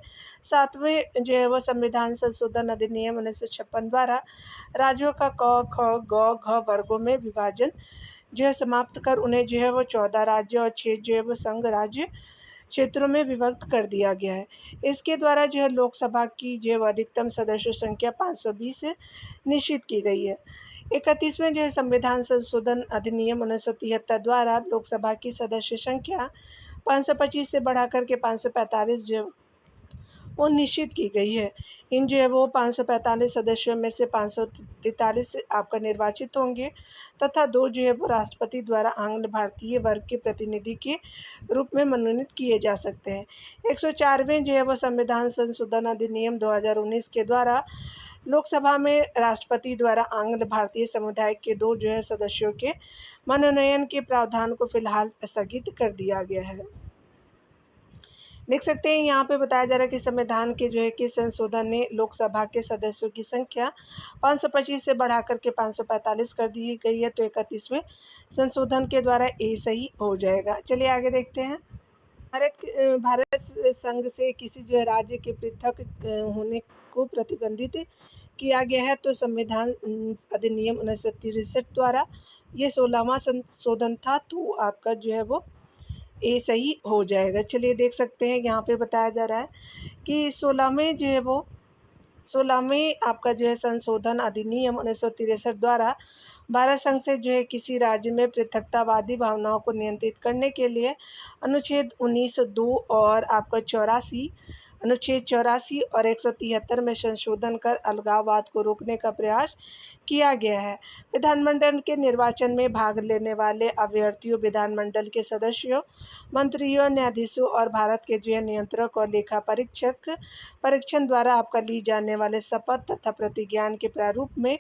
7वें जो है वो संविधान संशोधन अधिनियम 1956 द्वारा राज्यों का क, ख, ग, घ वर्गों में विभाजन जो है समाप्त कर उन्हें जो है वो 14 राज्य और 6 जो है वो संघ राज्य क्षेत्रों में विभक्त कर दिया गया है। इसके द्वारा जो है लोकसभा की जो है अधिकतम सदस्य संख्या 520 निश्चित की गई है। 31वें जो है संविधान संशोधन अधिनियम 1973 द्वारा लोकसभा की सदस्य संख्या 525 से बढ़ाकर के 545 जो वो निश्चित की गई है। इन जो है वो 545 सदस्यों में से 543 आपका निर्वाचित होंगे तथा 2 जो है वो राष्ट्रपति द्वारा आंग्ल भारतीय वर्ग के प्रतिनिधि के रूप में मनोनीत किए जा सकते हैं। 104वें जो है वो संविधान संशोधन अधिनियम 2019 के द्वारा लोकसभा में राष्ट्रपति द्वारा आंग्ल भारतीय समुदाय के 2 जो है सदस्यों के मनोनयन के प्रावधान को फिलहाल स्थगित कर दिया गया है। देख सकते हैं यहाँ पे बताया जा रहा है कि संविधान के जो है कि संशोधन ने लोकसभा के सदस्यों की संख्या 525 से बढ़ाकर के 545 कर दी गई है। तो 31वें संशोधन के द्वारा ए सही हो जाएगा। चलिए आगे देखते हैं। भारत संघ से किसी जो है राज्य के पृथक होने को प्रतिबंधित किया गया है। तो संविधान अधिनियम 1963 द्वारा ये 16वां संशोधन था, तो आपका जो है वो ए सही हो जाएगा। चलिए देख सकते हैं, यहाँ पे बताया जा रहा है कि 16वें जो है वो 16वें आपका जो है संशोधन अधिनियम 1963 द्वारा भारत संघ से जो है किसी राज्य में पृथकतावादी भावनाओं को नियंत्रित करने के लिए अनुच्छेद 19(2) और आपका 84 अनुच्छेद 84 और 173 में संशोधन कर अलगाववाद को रोकने का प्रयास किया गया है। विधानमंडल के निर्वाचन में भाग लेने वाले अभ्यर्थियों, विधानमंडल के सदस्यों, मंत्रियों, न्यायाधीशों और भारत के जो नियंत्रक और लेखा परीक्षण द्वारा आपका ली जाने वाले शपथ तथा प्रतिज्ञान के प्रारूप में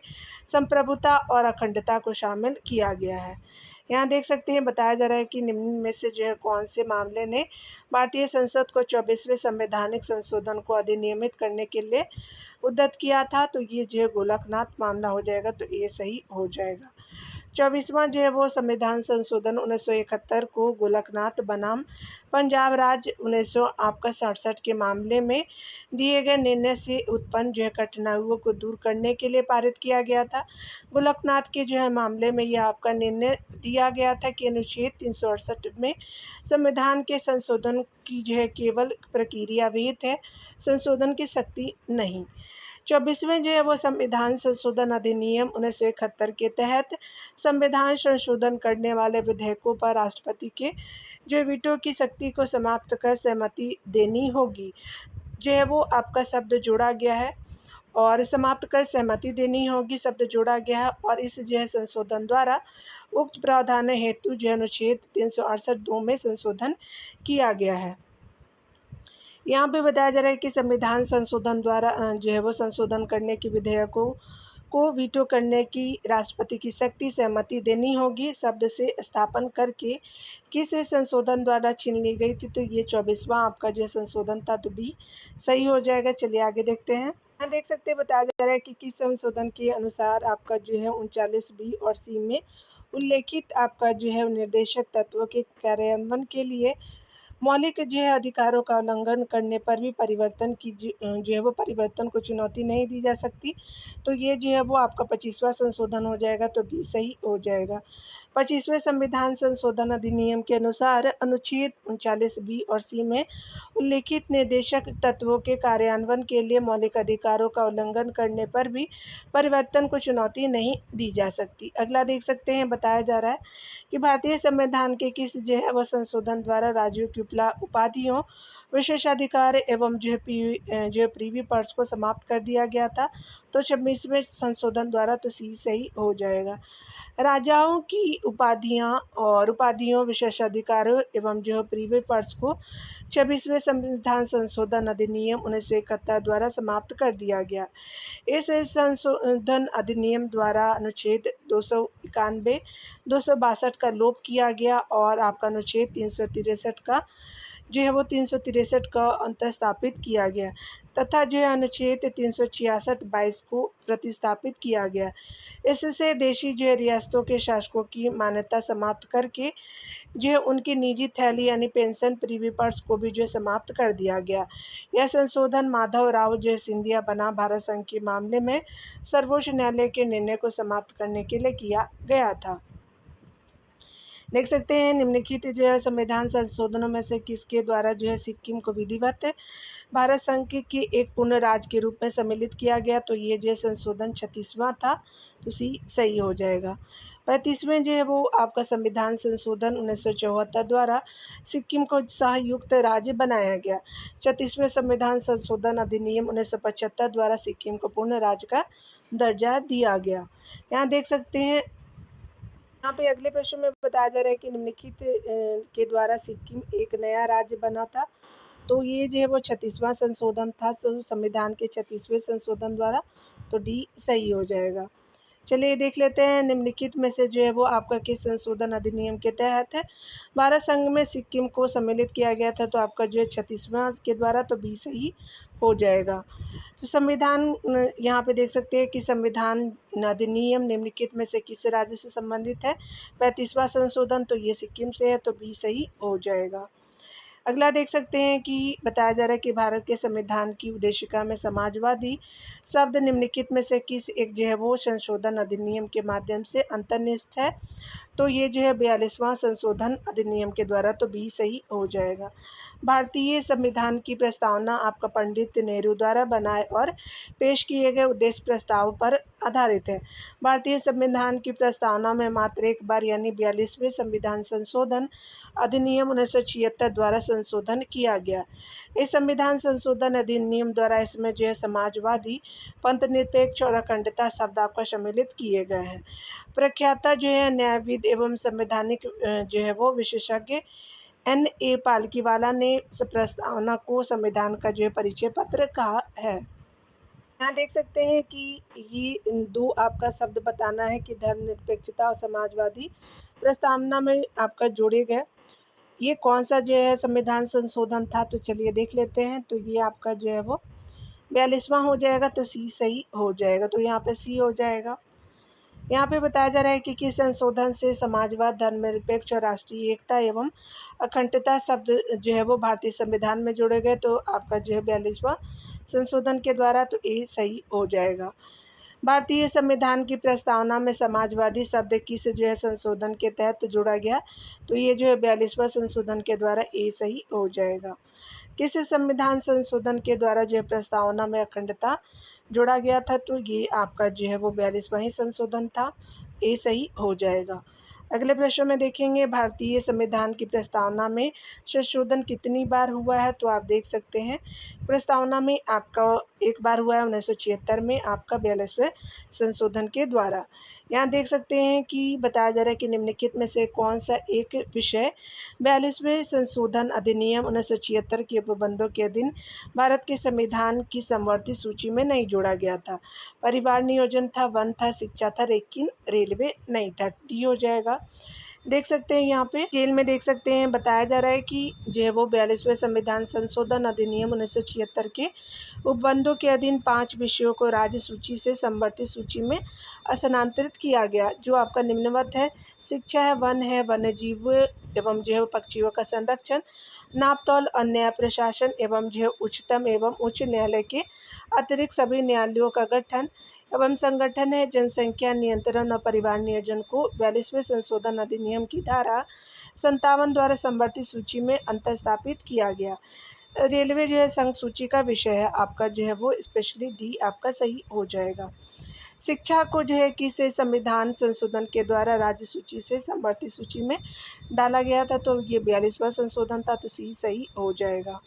संप्रभुता और अखंडता को शामिल किया गया है। यहाँ देख सकते हैं, बताया जा रहा है कि निम्न में से जो है कौन से मामले ने भारतीय संसद को 24वें संवैधानिक संशोधन को अधिनियमित करने के लिए उद्धत किया था। तो ये जो है गोलकनाथ मामला हो जाएगा, तो ये सही हो जाएगा। 24वां जो है वो संविधान संशोधन 1971 को गोलकनाथ बनाम पंजाब राज्य 1967 के मामले में दिए गए निर्णय से उत्पन्न जो है कठिनाइयों को दूर करने के लिए पारित किया गया था। गोलकनाथ के जो है मामले में यह आपका निर्णय दिया गया था कि अनुच्छेद 368 में संविधान के संशोधन की जो है केवल प्रक्रिया विहित है, संशोधन की शक्ति नहीं। 24वें जो है वो संविधान संशोधन अधिनियम 1971 के तहत संविधान संशोधन करने वाले विधेयकों पर राष्ट्रपति के जो वीटो की शक्ति को समाप्त कर सहमति देनी होगी। जो है वो आपका शब्द जोड़ा गया है और समाप्त कर सहमति देनी होगी शब्द जोड़ा गया है, और इस जो है संशोधन द्वारा उक्त प्रावधान हेतु जो अनुच्छेद 368(2) में संशोधन किया गया है। यहाँ पे बताया जा रहा है कि संविधान संशोधन द्वारा जो है वो संशोधन करने के विधेयकों को वीटो करने की राष्ट्रपति की शक्ति सहमति देनी होगी शब्द से स्थापन करके किस संशोधन द्वारा छीन ली गई थी। तो ये 24वां आपका जो संशोधन था, तो भी सही हो जाएगा। चलिए आगे देखते हैं। यहाँ देख सकते हैं, बताया जा रहा है कि किस संशोधन के अनुसार आपका जो है 39(b) और C में उल्लेखित आपका जो है निर्देशक तत्वों के कार्यान्वयन के लिए मौलिक जो है अधिकारों का उल्लंघन करने पर भी परिवर्तन की जो है वो परिवर्तन को चुनौती नहीं दी जा सकती। तो ये जो है वो आपका 25वां संशोधन हो जाएगा, तो डी सही हो जाएगा। 25वें संविधान संशोधन अधिनियम के अनुसार अनुच्छेद 39(b) और C में उल्लेखित निर्देशक तत्वों के कार्यान्वयन के लिए मौलिक अधिकारों का उल्लंघन करने पर भी परिवर्तन को चुनौती नहीं दी जा सकती। अगला देख सकते हैं, बताया जा रहा है कि भारतीय संविधान के किस जो है वह संशोधन द्वारा राज्यों की उपाधियों, विशेषाधिकार एवं जो है प्रीवी पर्स को समाप्त कर दिया गया था। तो 26वें संशोधन द्वारा, तो सी सही हो जाएगा। राजाओं की उपाधियां और उपाधियों, विशेषाधिकारों एवं जो प्रीवी पर्स को 26वें संविधान संशोधन अधिनियम 1971 द्वारा समाप्त कर दिया गया। इस संशोधन अधिनियम द्वारा अनुच्छेद 291, 262 का लोप किया गया और आपका अनुच्छेद 363 का जो है वो 363 का अंतर स्थापित किया गया तथा जो है अनुच्छेद 366(22) को प्रतिस्थापित किया गया। इससे देशी जो है रियासतों के शासकों की मान्यता समाप्त करके जो है उनकी निजी थैली यानी पेंशन प्रीवी पर्स को भी जो है समाप्त कर दिया गया। यह संशोधन माधव राव जो है सिंधिया बनाम भारत संघ के मामले में सर्वोच्च न्यायालय के निर्णय को समाप्त करने के लिए किया गया था। देख सकते हैं, निम्नलिखित जो है संविधान संशोधनों में से किसके द्वारा जो है सिक्किम को विधिवत भारत संघ के एक पूर्ण राज्य के रूप में सम्मिलित किया गया। तो ये जो है संशोधन 36वां था, तो सी सही हो जाएगा। 35वें जो है वो आपका संविधान संशोधन 1974 द्वारा सिक्किम को सहयुक्त राज्य बनाया गया। 36वें संविधान संशोधन अधिनियम 1975 द्वारा सिक्किम को पूर्ण राज्य का दर्जा दिया गया। यहाँ देख सकते हैं, यहाँ पे अगले प्रश्न में बताया जा रहा है कि निम्नलिखित के द्वारा सिक्किम एक नया राज्य बना था। तो ये जो है वो 36वां संशोधन था, तो संविधान के 36वें संशोधन द्वारा, तो डी सही हो जाएगा। चलिए देख लेते हैं, निम्नलिखित में से जो है वो आपका किस संशोधन अधिनियम के तहत है भारत संघ में सिक्किम को सम्मिलित किया गया था। तो आपका जो है 36वां के द्वारा, तो बी सही हो जाएगा। तो संविधान यहाँ पे देख सकते हैं कि संविधान अधिनियम निम्नलिखित में से किस राज्य से संबंधित है। 35वां संशोधन, तो ये सिक्किम से है, तो बी सही हो जाएगा। अगला देख सकते हैं कि बताया जा रहा है कि भारत के संविधान की उद्देशिका में समाजवादी शब्द निम्नलिखित में से किस एक जो है वो संशोधन अधिनियम के माध्यम से अंतर्निहित है। तो ये जो है 42वां संशोधन अधिनियम के द्वारा, तो बी सही हो जाएगा। भारतीय संविधान की प्रस्तावना आपका पंडित नेहरू द्वारा बनाए और पेश किए गए उद्देश्य प्रस्ताव पर आधारित है। भारतीय संविधान की प्रस्तावना में मात्र एक बार यानी 42वें संविधान संशोधन अधिनियम 1976 द्वारा संशोधन किया गया। इस संविधान संशोधन अधिनियम द्वारा इसमें जो है समाजवादी, पंथनिरपेक्ष और अखंडता शब्द आपका सम्मिलित किए गए हैं। प्रख्याता जो है न्यायविद एवं संवैधानिक जो है वो विशेषज्ञ N.A. पालकीवाला ने इस प्रस्तावना को संविधान का जो है परिचय पत्र कहा है। यहाँ देख सकते हैं कि ये दो आपका शब्द बताना है कि धर्मनिरपेक्षता और समाजवादी प्रस्तावना में आपका जोड़े गए ये कौन सा जो है संविधान संशोधन था। तो चलिए देख लेते हैं। तो ये आपका जो है वो 42वां हो जाएगा, तो सी सही हो जाएगा। तो यहाँ पे सी हो जाएगा। यहाँ पे बताया जा रहा है कि किस संशोधन से समाजवाद, धर्मनिरपेक्ष और राष्ट्रीय एकता एवं अखंडता शब्द जो है वो भारतीय संविधान में जोड़े गए। तो आपका जो है 42वां संशोधन के द्वारा, तो ए सही हो जाएगा। भारतीय संविधान की प्रस्तावना में समाजवादी शब्द किस जो है संशोधन के तहत जोड़ा गया। तो ये जो है 42वां संशोधन के द्वारा ए सही हो जाएगा। किस संविधान संशोधन के द्वारा जो है प्रस्तावना में अखंडता जोड़ा गया था। तो ये आपका जो है वो 42वां ही संशोधन था, ए सही हो जाएगा। अगले प्रश्न में देखेंगे भारतीय संविधान की प्रस्तावना में संशोधन कितनी बार हुआ है। तो आप देख सकते हैं प्रस्तावना में आपका एक बार हुआ है 1976 में आपका 42वें संशोधन के द्वारा। यहाँ देख सकते हैं कि बताया जा रहा है कि निम्नलिखित में से कौन सा एक विषय 42वें संशोधन अधिनियम 1976 के उपबंधों के अधीन भारत के संविधान की समवर्ती सूची में नहीं जोड़ा गया था। परिवार नियोजन था, वन था, शिक्षा था, लेकिन रेलवे नहीं था। डी हो जाएगा। देख सकते हैं यहाँ पे जेल में देख सकते हैं बताया जा रहा है कि जो है वो 42वें संविधान संशोधन अधिनियम 1976 के उपबंधों के अधीन 5 विषयों को राज्य सूची से समवर्ती सूची में स्थानांतरित किया गया, जो आपका निम्नवत है। शिक्षा है, वन है, वन्य जीव एवं जो है पक्षियों का संरक्षण, नापतौल और न्याय प्रशासन एवं जो है उच्चतम एवं उच्च न्यायालय के अतिरिक्त सभी न्यायालयों का गठन एवं संगठन है। जनसंख्या नियंत्रण और परिवार नियोजन को 42वें संशोधन अधिनियम की धारा 57 द्वारा समवर्ती सूची में अंतर्स्थापित किया गया। रेलवे जो है संघ सूची का विषय है आपका जो है वो स्पेशली डी आपका सही हो जाएगा। शिक्षा को जो है किस संविधान संशोधन के द्वारा राज्य सूची से समवर्ती सूची में डाला गया था। तो ये 42वां संशोधन था, तो सी सही हो जाएगा।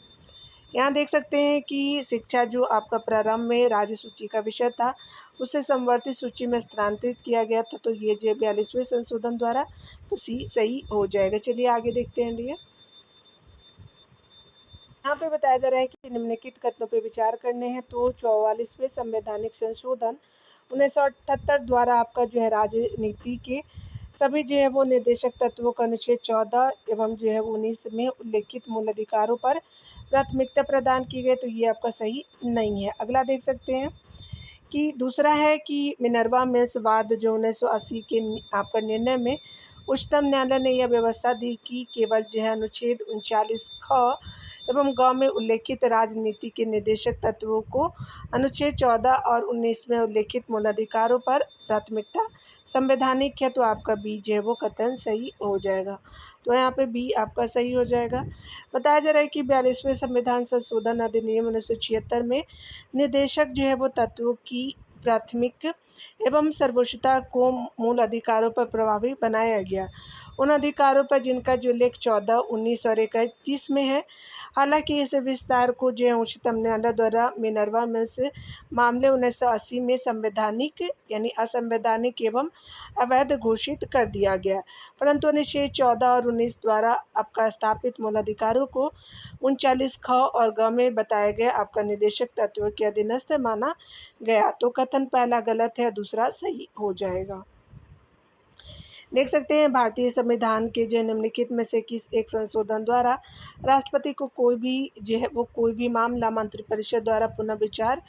यहाँ देख सकते हैं कि शिक्षा जो आपका प्रारंभ में राज्य सूची का विषय था उसे समवर्ती सूची में स्थानांतरित किया गया था। तो ये जो 42वें संशोधन द्वारा, तो सी सही हो जाएगा। चलिए आगे देखते हैं लिए। यहाँ पे बताया जा रहा है कि निम्नलिखित कथनों पे विचार करने हैं। तो 44वें संवैधानिक संशोधन 1978 द्वारा आपका जो है राजनीति के सभी जो है वो निर्देशक तत्वों का अनुच्छेद 14 एवं जो है 19 में उल्लेखित मूल अधिकारों पर प्राथमिकता प्रदान की गई। तो ये आपका सही नहीं है। अगला देख सकते हैं कि दूसरा है कि मिनर्वा मिल्स वाद जो 1980 के आपका निर्णय में उच्चतम न्यायालय ने यह व्यवस्था दी कि केवल जो है अनुच्छेद 39 ख एवं ग में उल्लेखित राजनीति के निर्देशक तत्वों को अनुच्छेद 14 और 19 में उल्लेखित मूलाधिकारों पर प्राथमिकता संवैधानिक है। तो आपका बी जो है वो कथन सही हो जाएगा। तो यहाँ पे बी आपका सही हो जाएगा। बताया जा रहा है कि 42वें संविधान संशोधन अधिनियम 1976 में निर्देशक जो है वो तत्वों की प्राथमिक एवं सर्वोच्चता को मूल अधिकारों पर प्रभावी बनाया गया। उन अधिकारों पर जिनका जो उल्लेख 14, 19 और 31 में है। हालांकि इस विस्तार को जो है उच्चतम न्यायालय द्वारा मिनर्वा मिल्स मामले 1980 में संवैधानिक यानी असंवैधानिक एवं अवैध घोषित कर दिया गया, परंतु अनुच्छेद 14 और 19 द्वारा आपका स्थापित मूल अधिकारों को 39 ख और ग में बताए गए आपका निर्देशक तत्व के अधीनस्थ माना गया। तो कथन पहला गलत है, दूसरा सही हो जाएगा। देख सकते हैं भारतीय संविधान के जो निम्नलिखित में से किस एक संशोधन द्वारा राष्ट्रपति को कोई भी जो है वो कोई भी मामला मंत्रिपरिषद द्वारा पुनर्विचार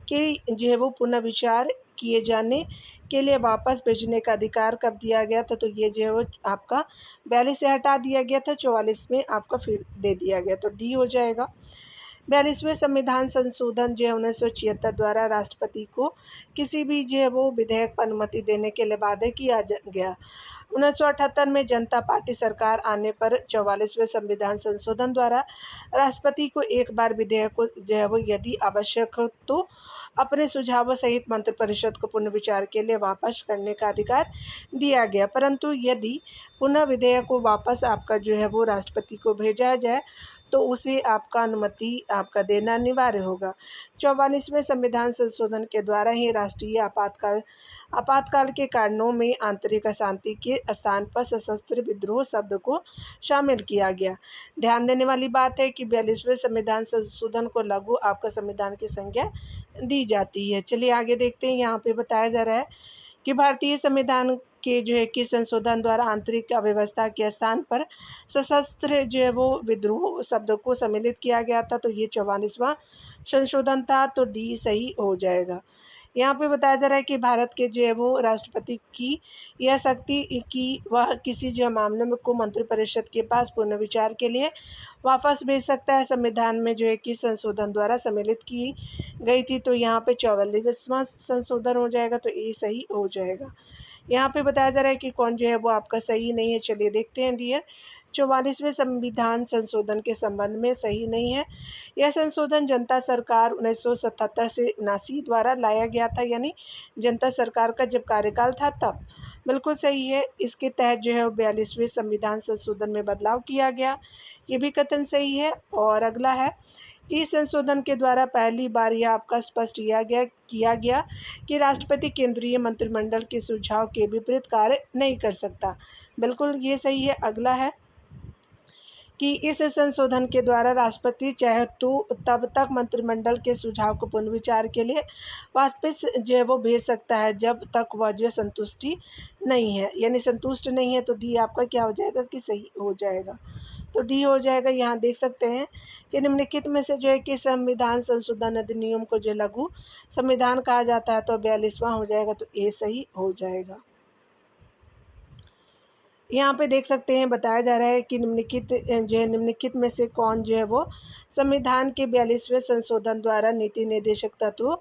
के जो है वो पुनर्विचार किए जाने के लिए वापस भेजने का अधिकार कब दिया गया था, तो ये जो है वो आपका 42 से हटा दिया गया था, 44 में आपका फिर दे दिया गया, तो डी हो जाएगा। 42वें संविधान संशोधन जो है 1976 द्वारा राष्ट्रपति को किसी भी जो है वो विधेयक पर अनुमति देने के लिए बाध्य किया गया। 1978 में जनता पार्टी सरकार आने पर 44वें संविधान संशोधन द्वारा राष्ट्रपति को एक बार विधेयक को जो है वो यदि आवश्यक हो तो अपने सुझावों सहित मंत्रिपरिषद को पुनर्विचार के लिए वापस करने का अधिकार दिया गया, परंतु यदि पुनः विधेयक को वापस आपका जो है वो राष्ट्रपति को भेजा जाए तो उसे आपका अनुमति आपका देना अनिवार्य होगा। 44वें संविधान संशोधन के द्वारा ही राष्ट्रीय आपातकाल के कारणों में आंतरिक अशांति के स्थान पर सशस्त्र विद्रोह शब्द को शामिल किया गया। ध्यान देने वाली बात है कि 42वें संविधान संशोधन को लागू आपका संविधान की संज्ञा दी जाती है। चलिए आगे देखते हैं। यहाँ पे बताया जा रहा है कि भारतीय संविधान के जो है कि संशोधन द्वारा आंतरिक अव्यवस्था के स्थान पर सशस्त्र जो है वो विद्रोह शब्द को सम्मिलित किया गया था, तो ये 44वां संशोधन था, तो डी सही हो जाएगा। यहाँ पे बताया जा रहा है कि भारत के जो है वो राष्ट्रपति की यह शक्ति कि वह किसी जो मामले में को मंत्रिपरिषद के पास पुनर्विचार के लिए वापस भेज सकता है, संविधान में जो है कि संशोधन द्वारा सम्मिलित की गई थी, तो यहाँ पे 44वां संशोधन हो जाएगा, तो ये सही हो जाएगा। यहाँ पे बताया जा रहा है कि कौन जो है वो आपका सही नहीं है। चलिए देखते हैं डियर। 44वें संविधान संशोधन के संबंध में सही नहीं है। यह संशोधन जनता सरकार 1977 से 79 द्वारा लाया गया था, यानी जनता सरकार का जब कार्यकाल था तब। बिल्कुल सही है। इसके तहत जो है 42वें संविधान संशोधन में बदलाव किया गया, ये भी कथन सही है। और अगला है, इस संशोधन के द्वारा पहली बार यह आपका स्पष्ट किया गया कि राष्ट्रपति केंद्रीय मंत्रिमंडल के सुझाव के विपरीत कार्य नहीं कर सकता। बिल्कुल ये सही है। अगला है कि इस संशोधन के द्वारा राष्ट्रपति चाहे तो तब तक मंत्रिमंडल के सुझाव को पुनर्विचार के लिए वापस जो है वो भेज सकता है जब तक वह जो संतुष्टि नहीं है, यानी संतुष्ट नहीं है, तो डी आपका क्या हो जाएगा कि सही हो जाएगा, तो डी हो जाएगा। यहाँ देख सकते हैं कि निम्नलिखित में से जो है कि संविधान संशोधन अधिनियम को जो लघु संविधान कहा जाता है, तो 42वां हो जाएगा, तो ए सही हो जाएगा। यहाँ पे देख सकते हैं बताया जा रहा है कि निम्नलिखित में से कौन जो है वो संविधान के 42वें संशोधन द्वारा नीति निर्देशक तत्वों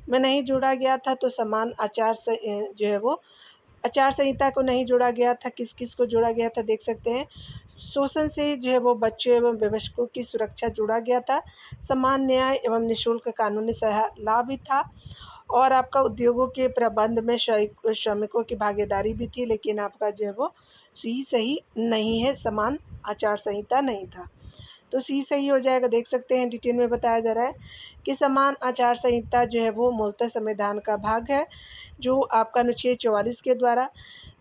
में नहीं जोड़ा गया था, तो समान आचार जो है वो आचार संहिता को नहीं जोड़ा गया था। किस किस को जोड़ा गया था देख सकते हैं। शोषण से जो है वो बच्चों एवं विवशकों की सुरक्षा जोड़ा गया था। समान न्याय एवं निःशुल्क कानूनी लाभ भी था, और आपका उद्योगों के प्रबंध में श्रमिकों की भागीदारी भी थी, लेकिन आपका जो है वो सी सही नहीं है, समान आचार संहिता नहीं था, तो सी सही हो जाएगा। देख सकते हैं डिटेल में बताया जा रहा है कि समान आचार संहिता जो है वो मूलतः संविधान का भाग है, जो आपका अनुच्छेद 44 के द्वारा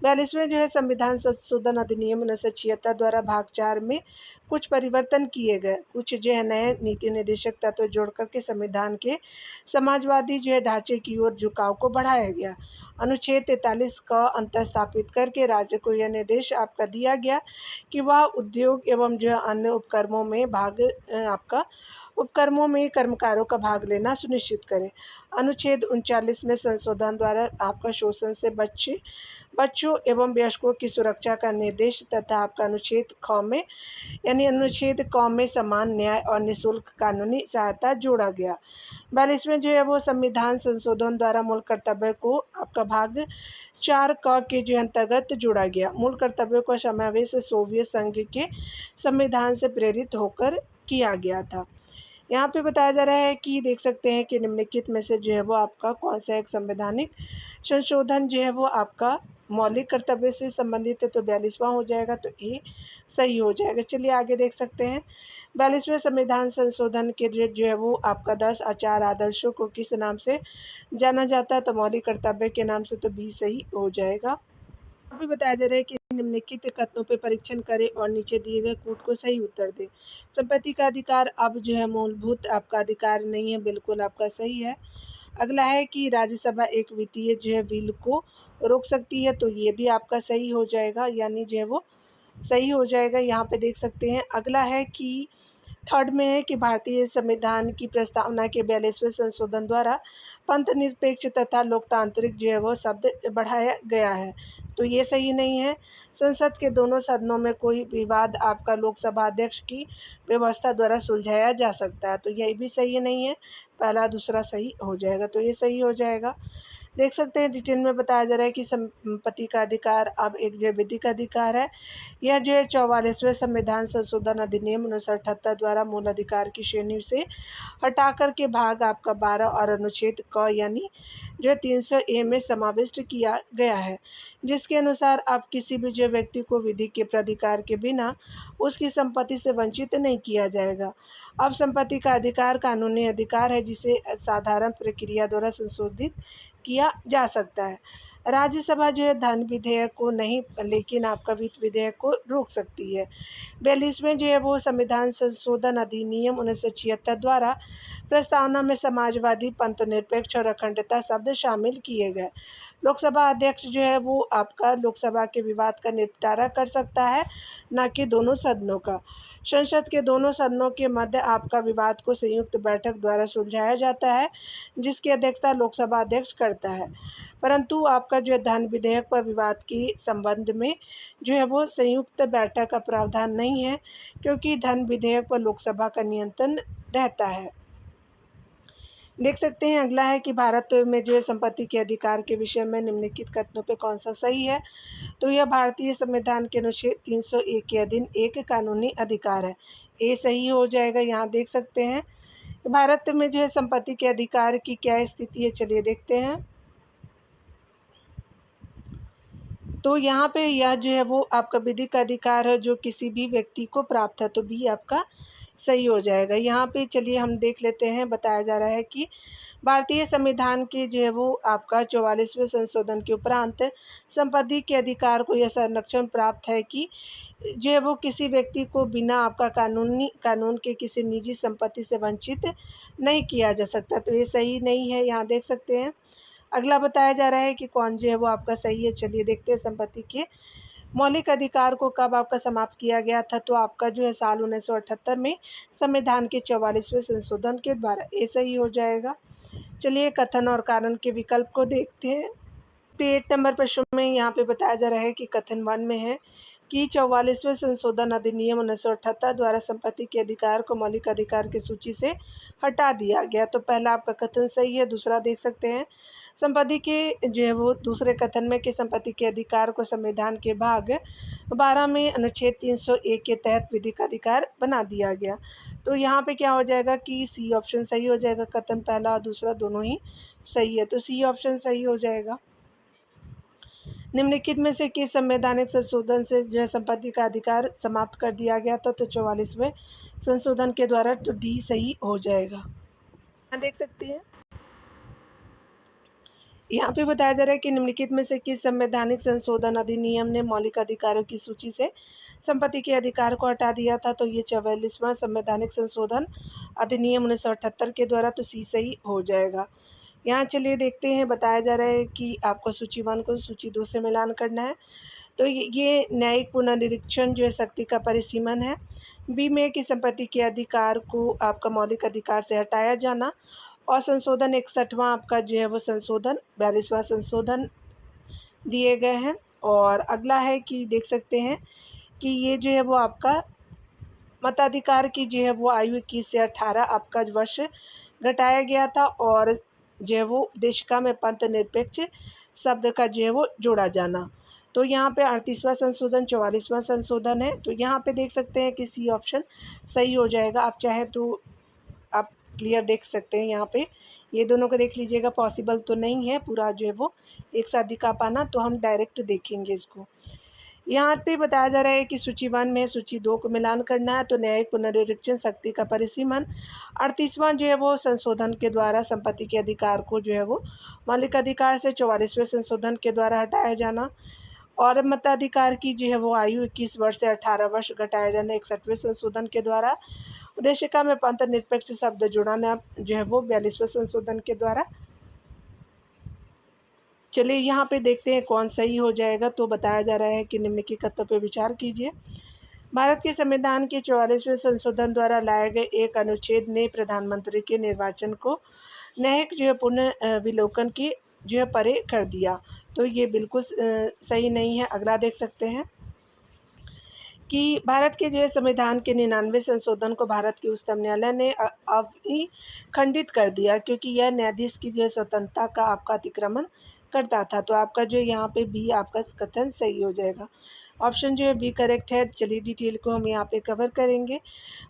42वें जो है संविधान संशोधन अधिनियम 1976 द्वारा भाग 4 में कुछ परिवर्तन किए गए, कुछ जो है नए नीति निर्देशक तत्व जोड़ करके संविधान के समाजवादी जो है ढांचे की ओर झुकाव को बढ़ाया गया। अनुच्छेद 43 का अंतर स्थापित करके राज्य को यह निर्देश आपका दिया गया कि वह उद्योग एवं जो अन्य उपक्रमों में कर्मकारों का भाग लेना सुनिश्चित करें। अनुच्छेद 39 में संशोधन द्वारा आपका शोषण से बच्चों एवं वयस्कों की सुरक्षा का निर्देश तथा आपका अनुच्छेद क में समान न्याय और निःशुल्क कानूनी सहायता जोड़ा गया। 42वें जो है वो संविधान संशोधन द्वारा मूल कर्तव्य को आपका भाग 4 क के जो अंतर्गत जोड़ा गया। मूल कर्तव्यों का समावेश सोवियत संघ के संविधान से प्रेरित होकर किया गया था। यहाँ पे बताया जा रहा है कि देख सकते हैं कि निम्नलिखित में से जो है वो आपका कौन सा एक संवैधानिक संशोधन जो है वो आपका मौलिक कर्तव्य से संबंधित है, तो 42वां हो जाएगा, तो ए सही हो जाएगा। चलिए आगे देख सकते हैं। 42वें संविधान संशोधन के जो है वो आपका 10 आचार आदर्शों को किस नाम से जाना जाता है, तो मौलिक कर्तव्य के नाम से, तो बी सही हो जाएगा। अभी बताया जा रहा है कि निम्नलिखित कथनों पर परीक्षण करें और नीचे दिए गए कूट को सही उत्तर दें। संपत्ति का अधिकार अब जो है मूलभूत आपका अधिकार नहीं है, बिल्कुल आपका सही है। अगला है कि राज्यसभा एक वित्तीय जो है बिल को रोक सकती है, तो ये भी आपका सही हो जाएगा, यानी जो है वो सही हो जाएगा। यहाँ पे देख सकते हैं। अगला है कि थर्ड में है कि भारतीय संविधान की प्रस्तावना के 42वें संशोधन द्वारा पंथ निरपेक्ष तथा लोकतांत्रिक जो है वो शब्द बढ़ाया गया है, तो ये सही नहीं है। संसद के दोनों सदनों में कोई विवाद आपका लोकसभा अध्यक्ष की व्यवस्था द्वारा सुलझाया जा सकता है, तो यही भी सही नहीं है। पहला दूसरा सही हो जाएगा, तो ये सही हो जाएगा। देख सकते हैं डिटेल में बताया जा रहा है कि संपत्ति का अधिकार अब एक जो विधिक अधिकार है। यह जो है 44वें संविधान संशोधन अधिनियम 1978 द्वारा मूल अधिकार की श्रेणी से हटाकर के भाग आपका 12 और अनुच्छेद क यानी जो 300A में समाविष्ट किया गया है, जिसके अनुसार अब किसी भी जो व्यक्ति को विधि के प्राधिकार के बिना उसकी संपत्ति से वंचित नहीं किया जाएगा। अब संपत्ति का अधिकार कानूनी अधिकार है, जिसे साधारण प्रक्रिया द्वारा संशोधित किया जा सकता है। राज्यसभा जो है धन विधेयक को नहीं, लेकिन आपका वित्त विधेयक को रोक सकती है। 42वें जो है वो संविधान संशोधन अधिनियम 1976 द्वारा प्रस्तावना में समाजवादी, पंथ निरपेक्ष और अखंडता शब्द शामिल किए गए। लोकसभा अध्यक्ष जो है वो आपका लोकसभा के विवाद का निपटारा कर सकता है, न कि दोनों सदनों का। संसद के दोनों सदनों के मध्य आपका विवाद को संयुक्त बैठक द्वारा सुलझाया जाता है, जिसकी अध्यक्षता लोकसभा अध्यक्ष करता है। परंतु आपका जो है धन विधेयक पर विवाद के संबंध में जो है वो संयुक्त बैठक का प्रावधान नहीं है, क्योंकि धन विधेयक पर लोकसभा का नियंत्रण रहता है। देख सकते हैं अगला है कि भारत में जो है संपत्ति के अधिकार के विषय में निम्नलिखित कथनों पे कौन सा सही है, तो यह भारतीय संविधान के अनुच्छेद 301 के अधीन एक कानूनी अधिकार है। ये सही हो जाएगा। यहाँ देख सकते हैं भारत में जो है संपत्ति के अधिकार की क्या स्थिति है, चलिए देखते हैं। तो यहाँ पे यह जो है वो आपका विधिक अधिकार है जो किसी भी व्यक्ति को प्राप्त है, तो बी आपका सही हो जाएगा। यहाँ पे चलिए हम देख लेते हैं। बताया जा रहा है कि भारतीय संविधान के जो है वो आपका 44वें संशोधन के उपरांत संपत्ति के अधिकार को यह संरक्षण प्राप्त है कि जो है वो किसी व्यक्ति को बिना आपका कानून के किसी निजी संपत्ति से वंचित नहीं किया जा सकता, तो ये सही नहीं है। यहाँ देख सकते हैं अगला बताया जा रहा है कि कौन जो है वो आपका सही है। चलिए देखते हैं संपत्ति के मौलिक अधिकार को कब आपका समाप्त किया गया था, तो आपका जो है साल 1978 में संविधान के 44वें संशोधन के द्वारा। ये सही हो जाएगा। चलिए कथन और कारण के विकल्प को देखते हैं। 8 नंबर प्रश्न में यहाँ पे बताया जा रहा है कि कथन 1 में है कि 44वें संशोधन अधिनियम 1978 द्वारा संपत्ति के अधिकार को मौलिक अधिकार की सूची से हटा दिया गया, तो पहला आपका कथन सही है। दूसरा देख सकते हैं संपत्ति के जो है वो दूसरे कथन में कि संपत्ति के अधिकार को संविधान के भाग 12 में अनुच्छेद 301 के तहत विधिक अधिकार बना दिया गया, तो यहाँ पे क्या हो जाएगा कि सी ऑप्शन सही हो जाएगा। कथन पहला और दूसरा दोनों ही सही है, तो सी ऑप्शन सही हो जाएगा। निम्नलिखित में से किस संवैधानिक संशोधन से जो है संपत्ति का अधिकार समाप्त कर दिया गया था, तो 44वें संशोधन के द्वारा, तो डी सही हो जाएगा। देख सकते हैं यहाँ पे बताया जा रहा है कि निम्नलिखित में से किस संवैधानिक संशोधन अधिनियम ने मौलिक अधिकारों की सूची से संपत्ति के अधिकार को हटा दिया था, तो ये 44वां संवैधानिक संशोधन अधिनियम 1978 के द्वारा, तो सी सही हो जाएगा। यहाँ चलिए देखते हैं। बताया जा रहा है कि आपको सूची 1 को सूची 2 से मिलान करना है, तो ये न्यायिक पुनर्निरीक्षण जो है शक्ति का परिसीमन है। बी में कि संपत्ति के अधिकार को आपका मौलिक अधिकार से हटाया जाना, और संशोधन 61वां आपका जो है वो संशोधन 42वां संशोधन दिए गए हैं। और अगला है कि देख सकते हैं कि ये जो है वो आपका मताधिकार की जो है वो आयु 21 से 18 आपका वर्ष घटाया गया था, और जो है वो उद्देशिका में पंथ निरपेक्ष शब्द का जो है वो जोड़ा जाना, तो यहाँ पे 38वां संशोधन 44वां संशोधन है, तो यहाँ पे देख सकते हैं कि सी ऑप्शन सही हो जाएगा। आप चाहे तो आप क्लियर देख सकते हैं। यहाँ पे ये दोनों को देख लीजिएगा, पॉसिबल तो नहीं है पूरा जो है वो एक साथ दिखा पाना, तो हम डायरेक्ट देखेंगे इसको। यहाँ पे बताया जा रहा है कि सूची 1 में सूची 2 को मिलान करना है, तो न्यायिक पुनरीक्षण शक्ति का परिसीमन 38वां जो है वो संशोधन के द्वारा संपत्ति के अधिकार को जो है वो मौलिक अधिकार से 44वें संशोधन के द्वारा हटाया जाना, और मताधिकार की जो है वो आयु 21 वर्ष से 18 वर्ष घटाया जाना 61वें संशोधन के द्वारा, उद्देशिका में पंथ निरपेक्ष शब्द जुड़ाना जो है वो 42वें संशोधन के द्वारा। चलिए यहाँ पे देखते हैं कौन सही हो जाएगा। तो बताया जा रहा है कि निम्नलिखित कथनों पर विचार कीजिए। भारत के संविधान के 44वें संशोधन द्वारा लाए गए एक अनुच्छेद ने प्रधानमंत्री के निर्वाचन को न्यायिक विलोकन की परे कर दिया। तो ये बिल्कुल सही नहीं है। अगला देख सकते हैं कि भारत के संविधान के 99वें संशोधन को भारत के उच्चतम न्यायालय ने अब ही खंडित कर दिया, क्योंकि यह न्यायाधीश की स्वतंत्रता का आपका अतिक्रमण करता था। तो आपका यहाँ पे बी आपका कथन सही हो जाएगा। ऑप्शन बी करेक्ट है। चलिए डिटेल को हम यहाँ पे कवर करेंगे।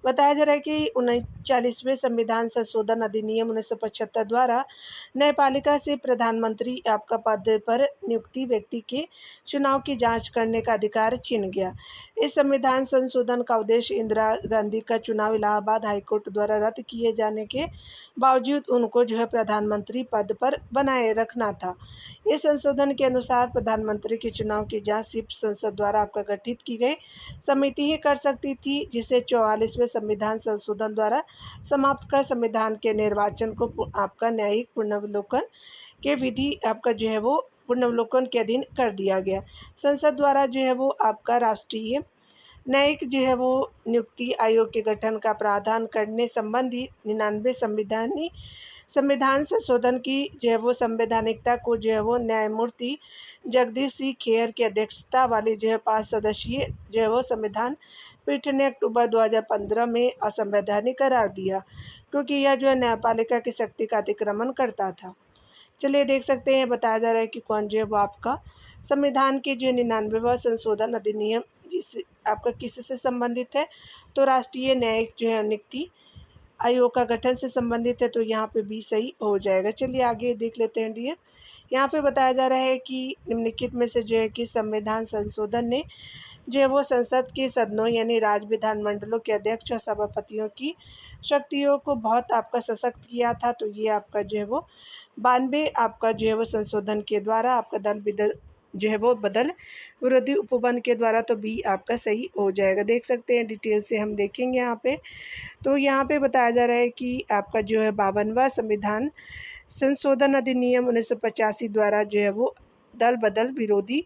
बताया जा रहा है कि 39वें संविधान संशोधन अधिनियम 1975 द्वारा न्यायपालिका से प्रधानमंत्री आपका पद पर नियुक्ति व्यक्ति के चुनाव की जांच करने का अधिकार छीन गया। इस संविधान संशोधन का उद्देश्य इंदिरा गांधी का चुनाव इलाहाबाद हाईकोर्ट द्वारा रद्द किए जाने के बावजूद उनको प्रधानमंत्री पद पर बनाए रखना था। इस संशोधन के अनुसार प्रधानमंत्री के चुनाव की जांच सिर्फ संसद द्वारा आपका गठित की गई समिति ही कर सकती थी, जिसे 44वें संविधान संशोधन द्वारा समाप्त कर संविधान के निर्वाचन को आपका न्यायिक पुनर्विलोकन के विधि आपका वो पुनर्विलोकन के अधीन कर दिया गया। संसद द्वारा वो आपका राष्ट्रीय न्यायिक वो नियुक्ति आयोग के गठन का प्रावधान करने संबंधी 99 संविधान संशोधन की वो संवैधानिकता को वो न्यायमूर्ति जगदीश सिंह खेर की अध्यक्षता वाली 5 सदस्यीय वो संविधान पीठ ने अक्टूबर 2015 में असंवैधानिक करार दिया, क्योंकि यह न्यायपालिका की शक्ति का अतिक्रमण करता था। चलिए देख सकते हैं, बताया जा रहा है कि कौन वो आपका संविधान के 99वां संशोधन अधिनियम जिस आपका किससे संबंधित है, तो राष्ट्रीय न्यायिक नियुक्ति आयोग का गठन से संबंधित है। तो यहाँ पे भी सही हो जाएगा। चलिए आगे देख लेते हैं डियर। यहाँ पे बताया जा रहा है कि निम्नलिखित में से कि संविधान संशोधन ने वो संसद के सदनों यानी राज्य विधानमंडलों के अध्यक्ष और सभापतियों की शक्तियों को बहुत आपका सशक्त किया था। तो ये आपका वो 92 आपका वो संशोधन के द्वारा आपका दल वो बदल विरोधी उपबंध के द्वारा। तो बी आपका सही हो जाएगा। देख सकते हैं, डिटेल से हम देखेंगे यहाँ पे। तो यहाँ पे बताया जा रहा है कि आपका 52वां संविधान संशोधन अधिनियम 1985 द्वारा वो दल बदल विरोधी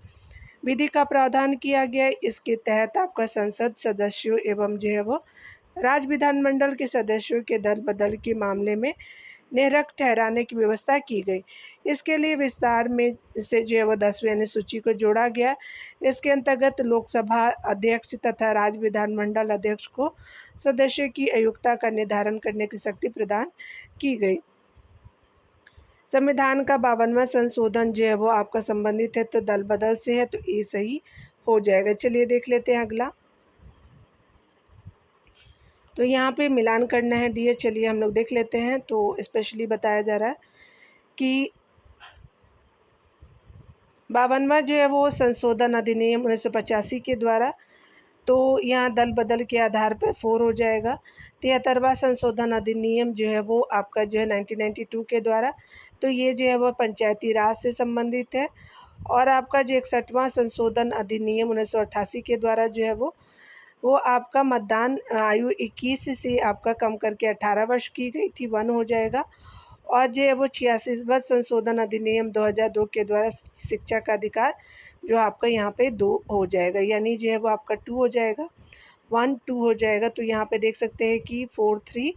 विधि का प्रावधान किया गया। इसके तहत आपका संसद सदस्यों एवं वो राज्य विधानमंडल के सदस्यों के दल बदल के मामले में निरक ठहराने की व्यवस्था की गई। इसके लिए विस्तार में से वो 10वीं अनुसूची को जोड़ा गया। इसके अंतर्गत लोकसभा अध्यक्ष तथा राज्य विधानमंडल अध्यक्ष को सदस्यों की अयोग्यता का निर्धारण करने की शक्ति प्रदान की गई। संविधान का 52वां संशोधन वो आपका संबंधित है तो दल बदल से है, तो ये सही हो जाएगा। चलिए देख लेते हैं अगला। तो यहाँ पे मिलान करना है डियर। चलिए हम लोग देख लेते हैं। तो स्पेशली बताया जा रहा है कि 52वां वो संशोधन अधिनियम 1985 के द्वारा, तो यहाँ दल बदल के आधार पर 4 हो जाएगा। 73वां संशोधन अधिनियम वो आपका 1992 के द्वारा, तो ये वो पंचायती राज से संबंधित है। और आपका 61वां संशोधन अधिनियम 1988 के द्वारा वो आपका मतदान आयु 21 से आपका कम करके 18 वर्ष की गई थी, 1 हो जाएगा। और वो 86वां संशोधन अधिनियम 2002 के द्वारा शिक्षा का अधिकार आपका यहाँ पे 2 हो जाएगा, यानी वो आपका 2 हो जाएगा, 1 2 हो जाएगा। तो यहाँ पे देख सकते हैं कि 4 3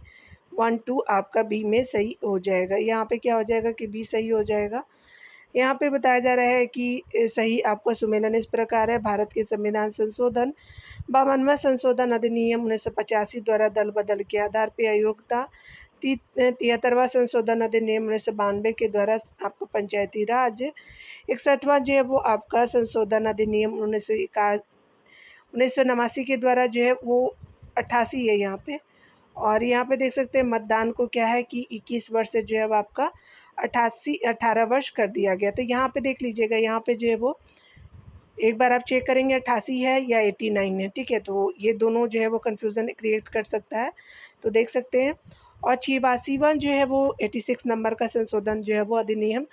1 2 आपका बी में सही हो जाएगा। यहाँ पे क्या हो जाएगा कि बी सही हो जाएगा। यहाँ पे बताया जा रहा है कि सही आपका सुमेलन इस प्रकार है। भारत के संविधान संशोधन 52वां संशोधन अधिनियम 1985 द्वारा दल बदल के आधार पर अयोग्यता, 73वां संशोधन अधिनियम 1992 के द्वारा आपका पंचायती राज, 61वां वो आपका संशोधन अधिनियम 1989 के द्वारा वो 88 है यहाँ पे। और यहाँ पे देख सकते हैं मतदान को क्या है कि 21 वर्ष से अब आपका 18 वर्ष कर दिया गया। तो यहाँ पे देख लीजिएगा, यहाँ पे वो एक बार आप चेक करेंगे 88 है या 89 है, ठीक है। तो ये दोनों वो कन्फ्यूज़न क्रिएट कर सकता है, तो देख सकते हैं। और 86वां वो 86 नंबर का संशोधन वो अधिनियम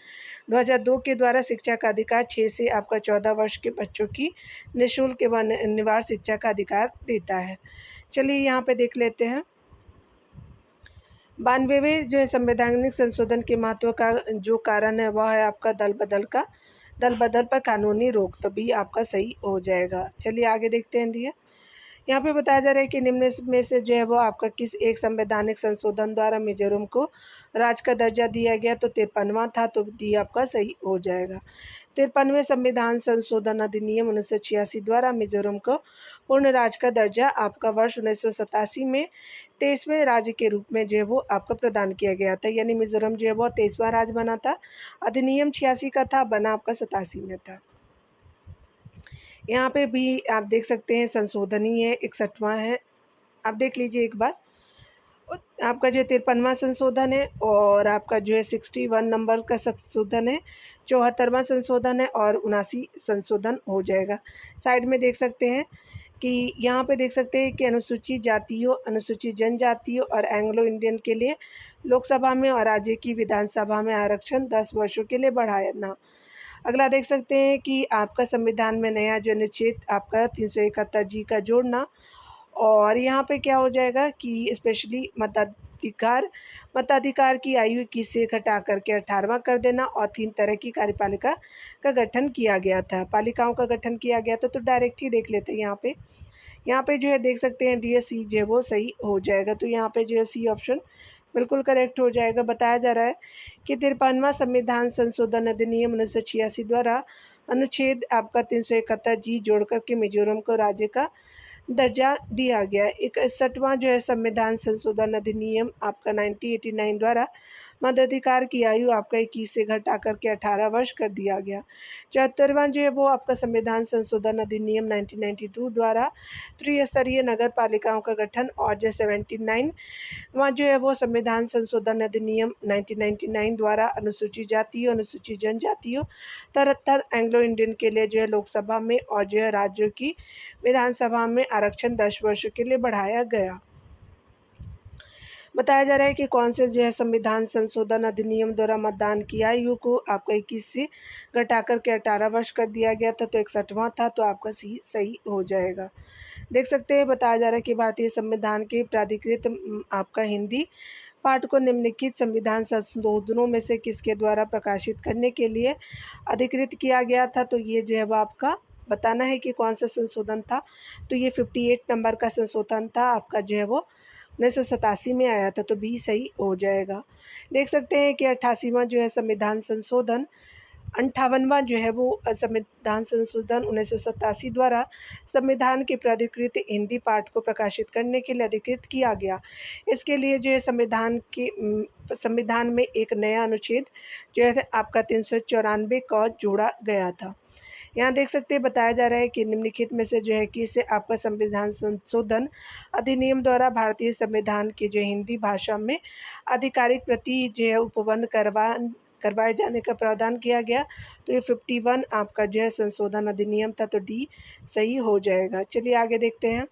2002 के द्वारा शिक्षा का अधिकार 6 से आपका 14 वर्ष के बच्चों की निःशुल्क एवं अनिवार्य शिक्षा का अधिकार देता है। चलिए यहाँ पे देख लेते हैं। 92वें संवैधानिक संशोधन के महत्व का कारण है वह है आपका दल बदल पर कानूनी रोक, तो भी आपका सही हो जाएगा। चलिए आगे देखते हैं डियर। यहाँ पे बताया जा रहा है कि निम्न में से जो है वो आपका किस एक संवैधानिक संशोधन द्वारा मिजोरम को राज्य का दर्जा दिया गया, तो 53वां था, तो डी आपका सही हो जाएगा। 53वें संविधान संशोधन अधिनियम 1986 द्वारा मिजोरम को पूर्ण राज्य का दर्जा आपका वर्ष 1987 में 23वें राज्य के रूप में जो है वो आपको प्रदान किया गया था, यानी मिजोरम जो है वो 23वां राज्य बना था। अधिनियम 86 का था, बना आपका 87 में था। यहाँ पे भी आप देख सकते हैं संशोधन ही है, 61वां है, आप देख लीजिए एक बार। आपका जो 53वां संशोधन है और आपका जो है 61 नंबर का संशोधन है, 74वां संशोधन है और 79 संशोधन हो जाएगा। साइड में देख सकते हैं कि यहाँ पे देख सकते हैं कि अनुसूचित जातियों, अनुसूचित जनजातियों और एंग्लो इंडियन के लिए लोकसभा में और राज्य की विधानसभा में आरक्षण 10 वर्षों के लिए बढ़ाना। अगला देख सकते हैं कि आपका संविधान में नया जो अनुच्छेद आपका 371 जी का जोड़ना, और यहाँ पे क्या हो जाएगा कि स्पेशली मताधिकार की आयु 21 से घटा करके 18वां कर देना, और 3 तरह की कार्यपालिका का गठन किया गया था, पालिकाओं का गठन किया गया था। तो डायरेक्ट ही देख लेते हैं यहाँ पे जो है देख सकते हैं डी सी जो है वो सही हो जाएगा। तो यहाँ पे जो है सी ऑप्शन बिल्कुल करेक्ट हो जाएगा। बताया जा रहा है कि 53वां संविधान संशोधन अधिनियम 1986 द्वारा अनुच्छेद आपका 371 जी जोड़ करके मिजोरम को राज्य का दर्जा दिया गया। 61वां जो है संविधान संशोधन अधिनियम आपका 1989 द्वारा मताधिकार की आयु आपका 21 से घटा करके 18 वर्ष कर दिया गया। 74वां जो है वो आपका संविधान संशोधन अधिनियम 1992 द्वारा त्रिस्तरीय नगर पालिकाओं का गठन, और जो 79वां जो है वो संविधान संशोधन अधिनियम 1999 द्वारा अनुसूचित जातियों, अनुसूचित जनजातियों, 73 एंग्लो इंडियन के लिए जो है लोकसभा में और जो है राज्यों की विधानसभा में आरक्षण 10 वर्षों के लिए बढ़ाया गया। बताया जा रहा है कि कौन से जो है संविधान संशोधन अधिनियम द्वारा मतदान की आयु को आपका 21 से घटाकर के 18 वर्ष कर दिया गया था, तो 61वां था, तो आपका सही हो जाएगा। देख सकते हैं बताया जा रहा है कि भारतीय संविधान के प्राधिकृत आपका हिंदी पाठ को निम्नलिखित संविधान संशोधनों में से किसके द्वारा प्रकाशित करने के लिए अधिकृत किया गया था, तो ये जो है वो आपका बताना है कि कौन सा संशोधन था। तो ये 58 नंबर का संशोधन था, आपका जो है वो 1987 में आया था, तो बी सही हो जाएगा। देख सकते हैं कि 88वां जो है संविधान संशोधन, 58वां जो है वो संविधान संशोधन 1987 द्वारा संविधान के प्राधिकृत हिंदी पाठ को प्रकाशित करने के लिए अधिकृत किया गया। इसके लिए जो है संविधान में एक नया अनुच्छेद जो है आपका 394 का जोड़ा गया था। यहाँ देख सकते हैं बताया जा रहा है कि निम्नलिखित में से जो है कि इसे आपका संविधान संशोधन अधिनियम द्वारा भारतीय संविधान की जो हिंदी भाषा में आधिकारिक प्रति जो है उपबंध करवाए जाने का प्रावधान किया गया। तो ये 51 आपका जो है संशोधन अधिनियम था, तो डी सही हो जाएगा। चलिए आगे देखते हैं।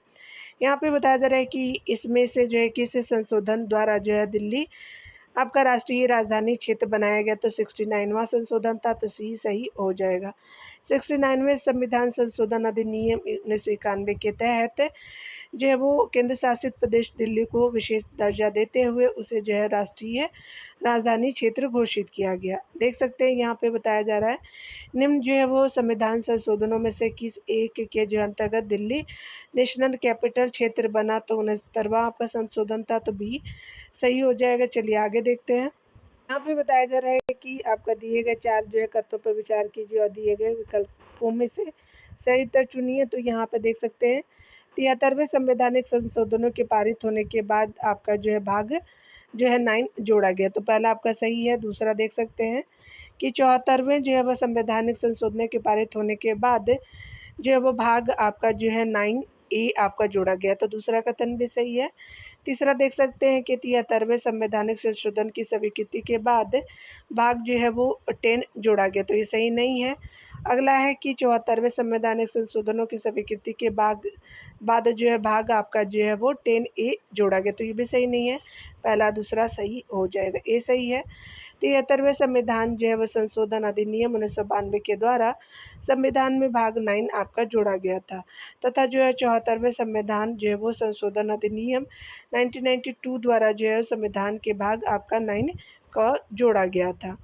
यहाँ पे बताया जा रहा है कि इसमें से जो है किस संशोधन द्वारा जो है दिल्ली आपका राष्ट्रीय राजधानी क्षेत्र बनाया गया, तो 69वां संशोधन था, तो सी सही हो जाएगा। 69वें संविधान संशोधन अधिनियम 1991 के तहत जो है वो केंद्र शासित प्रदेश दिल्ली को विशेष दर्जा देते हुए उसे जो है राष्ट्रीय राजधानी क्षेत्र घोषित किया गया। देख सकते हैं यहाँ पे बताया जा रहा है निम्न जो है वो संविधान संशोधनों में से किस एक के जो अंतर्गत दिल्ली नेशनल कैपिटल क्षेत्र बना, तो 69वां आपका संशोधन था, तो बी सही हो जाएगा। चलिए आगे देखते हैं। यहाँ पे बताया जा रहा है कि आपका दिए गए 4 जो है कथनों पर विचार कीजिए और दिए गए विकल्पों में से सही उत्तर चुनिए। तो यहाँ पे देख सकते हैं 73वें संवैधानिक संशोधनों के पारित होने के बाद आपका जो है भाग जो है 9 जोड़ा गया, तो पहला आपका सही है। दूसरा देख सकते हैं कि 74वें जो है वह संवैधानिक संशोधनों के पारित होने के बाद जो है वो भाग आपका जो है 9A आपका जोड़ा गया, तो दूसरा कथन भी सही है। तीसरा देख सकते हैं कि 73वें संवैधानिक संशोधन की स्वीकृति के बाद भाग जो है वो 10 जोड़ा गया, तो ये सही नहीं है। अगला है कि 74वें संवैधानिक संशोधनों की स्वीकृति के बाद जो है भाग आपका जो है वो 10A जोड़ा गया, तो ये भी सही नहीं है। पहला दूसरा सही हो जाएगा, ए सही है। 73वें संविधान जो है वो संशोधन अधिनियम 1992 के द्वारा संविधान में भाग 9 आपका जोड़ा गया था, तथा जो है 74वें संविधान जो है वो संशोधन अधिनियम 1992 द्वारा जो है संविधान के भाग आपका 9 का जोड़ा गया था।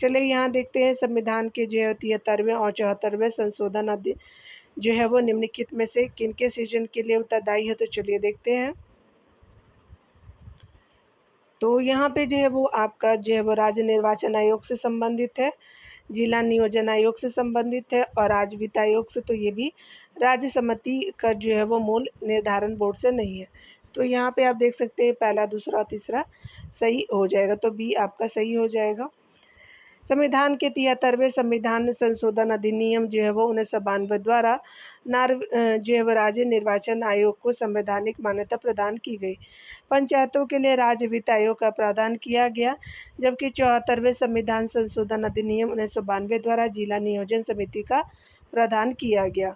चलिए यहाँ देखते हैं संविधान के जो है 73वें और 74वें संशोधन जो है वो निम्नलिखित में से किनके सृजन के लिए उत्तरदायी है? तो चलिए देखते हैं। तो यहाँ पे जो है वो आपका जो है वो राज्य निर्वाचन आयोग से संबंधित है, जिला नियोजन आयोग से संबंधित है और राज्य वित्त आयोग से। तो ये भी राज्य समिति का जो है वो मूल निर्धारण बोर्ड से नहीं है। तो यहाँ पे आप देख सकते हैं पहला, दूसरा और तीसरा सही हो जाएगा, तो बी आपका सही हो जाएगा। संविधान के 73वें संविधान संशोधन अधिनियम जो है वो 1992 द्वारा जो है वो राज्य निर्वाचन आयोग को संवैधानिक मान्यता प्रदान की गई। पंचायतों के लिए राज्य वित्त आयोग का प्रावधान किया गया, जबकि 74वें संविधान संशोधन अधिनियम 1992 द्वारा जिला नियोजन समिति का प्रावधान किया गया।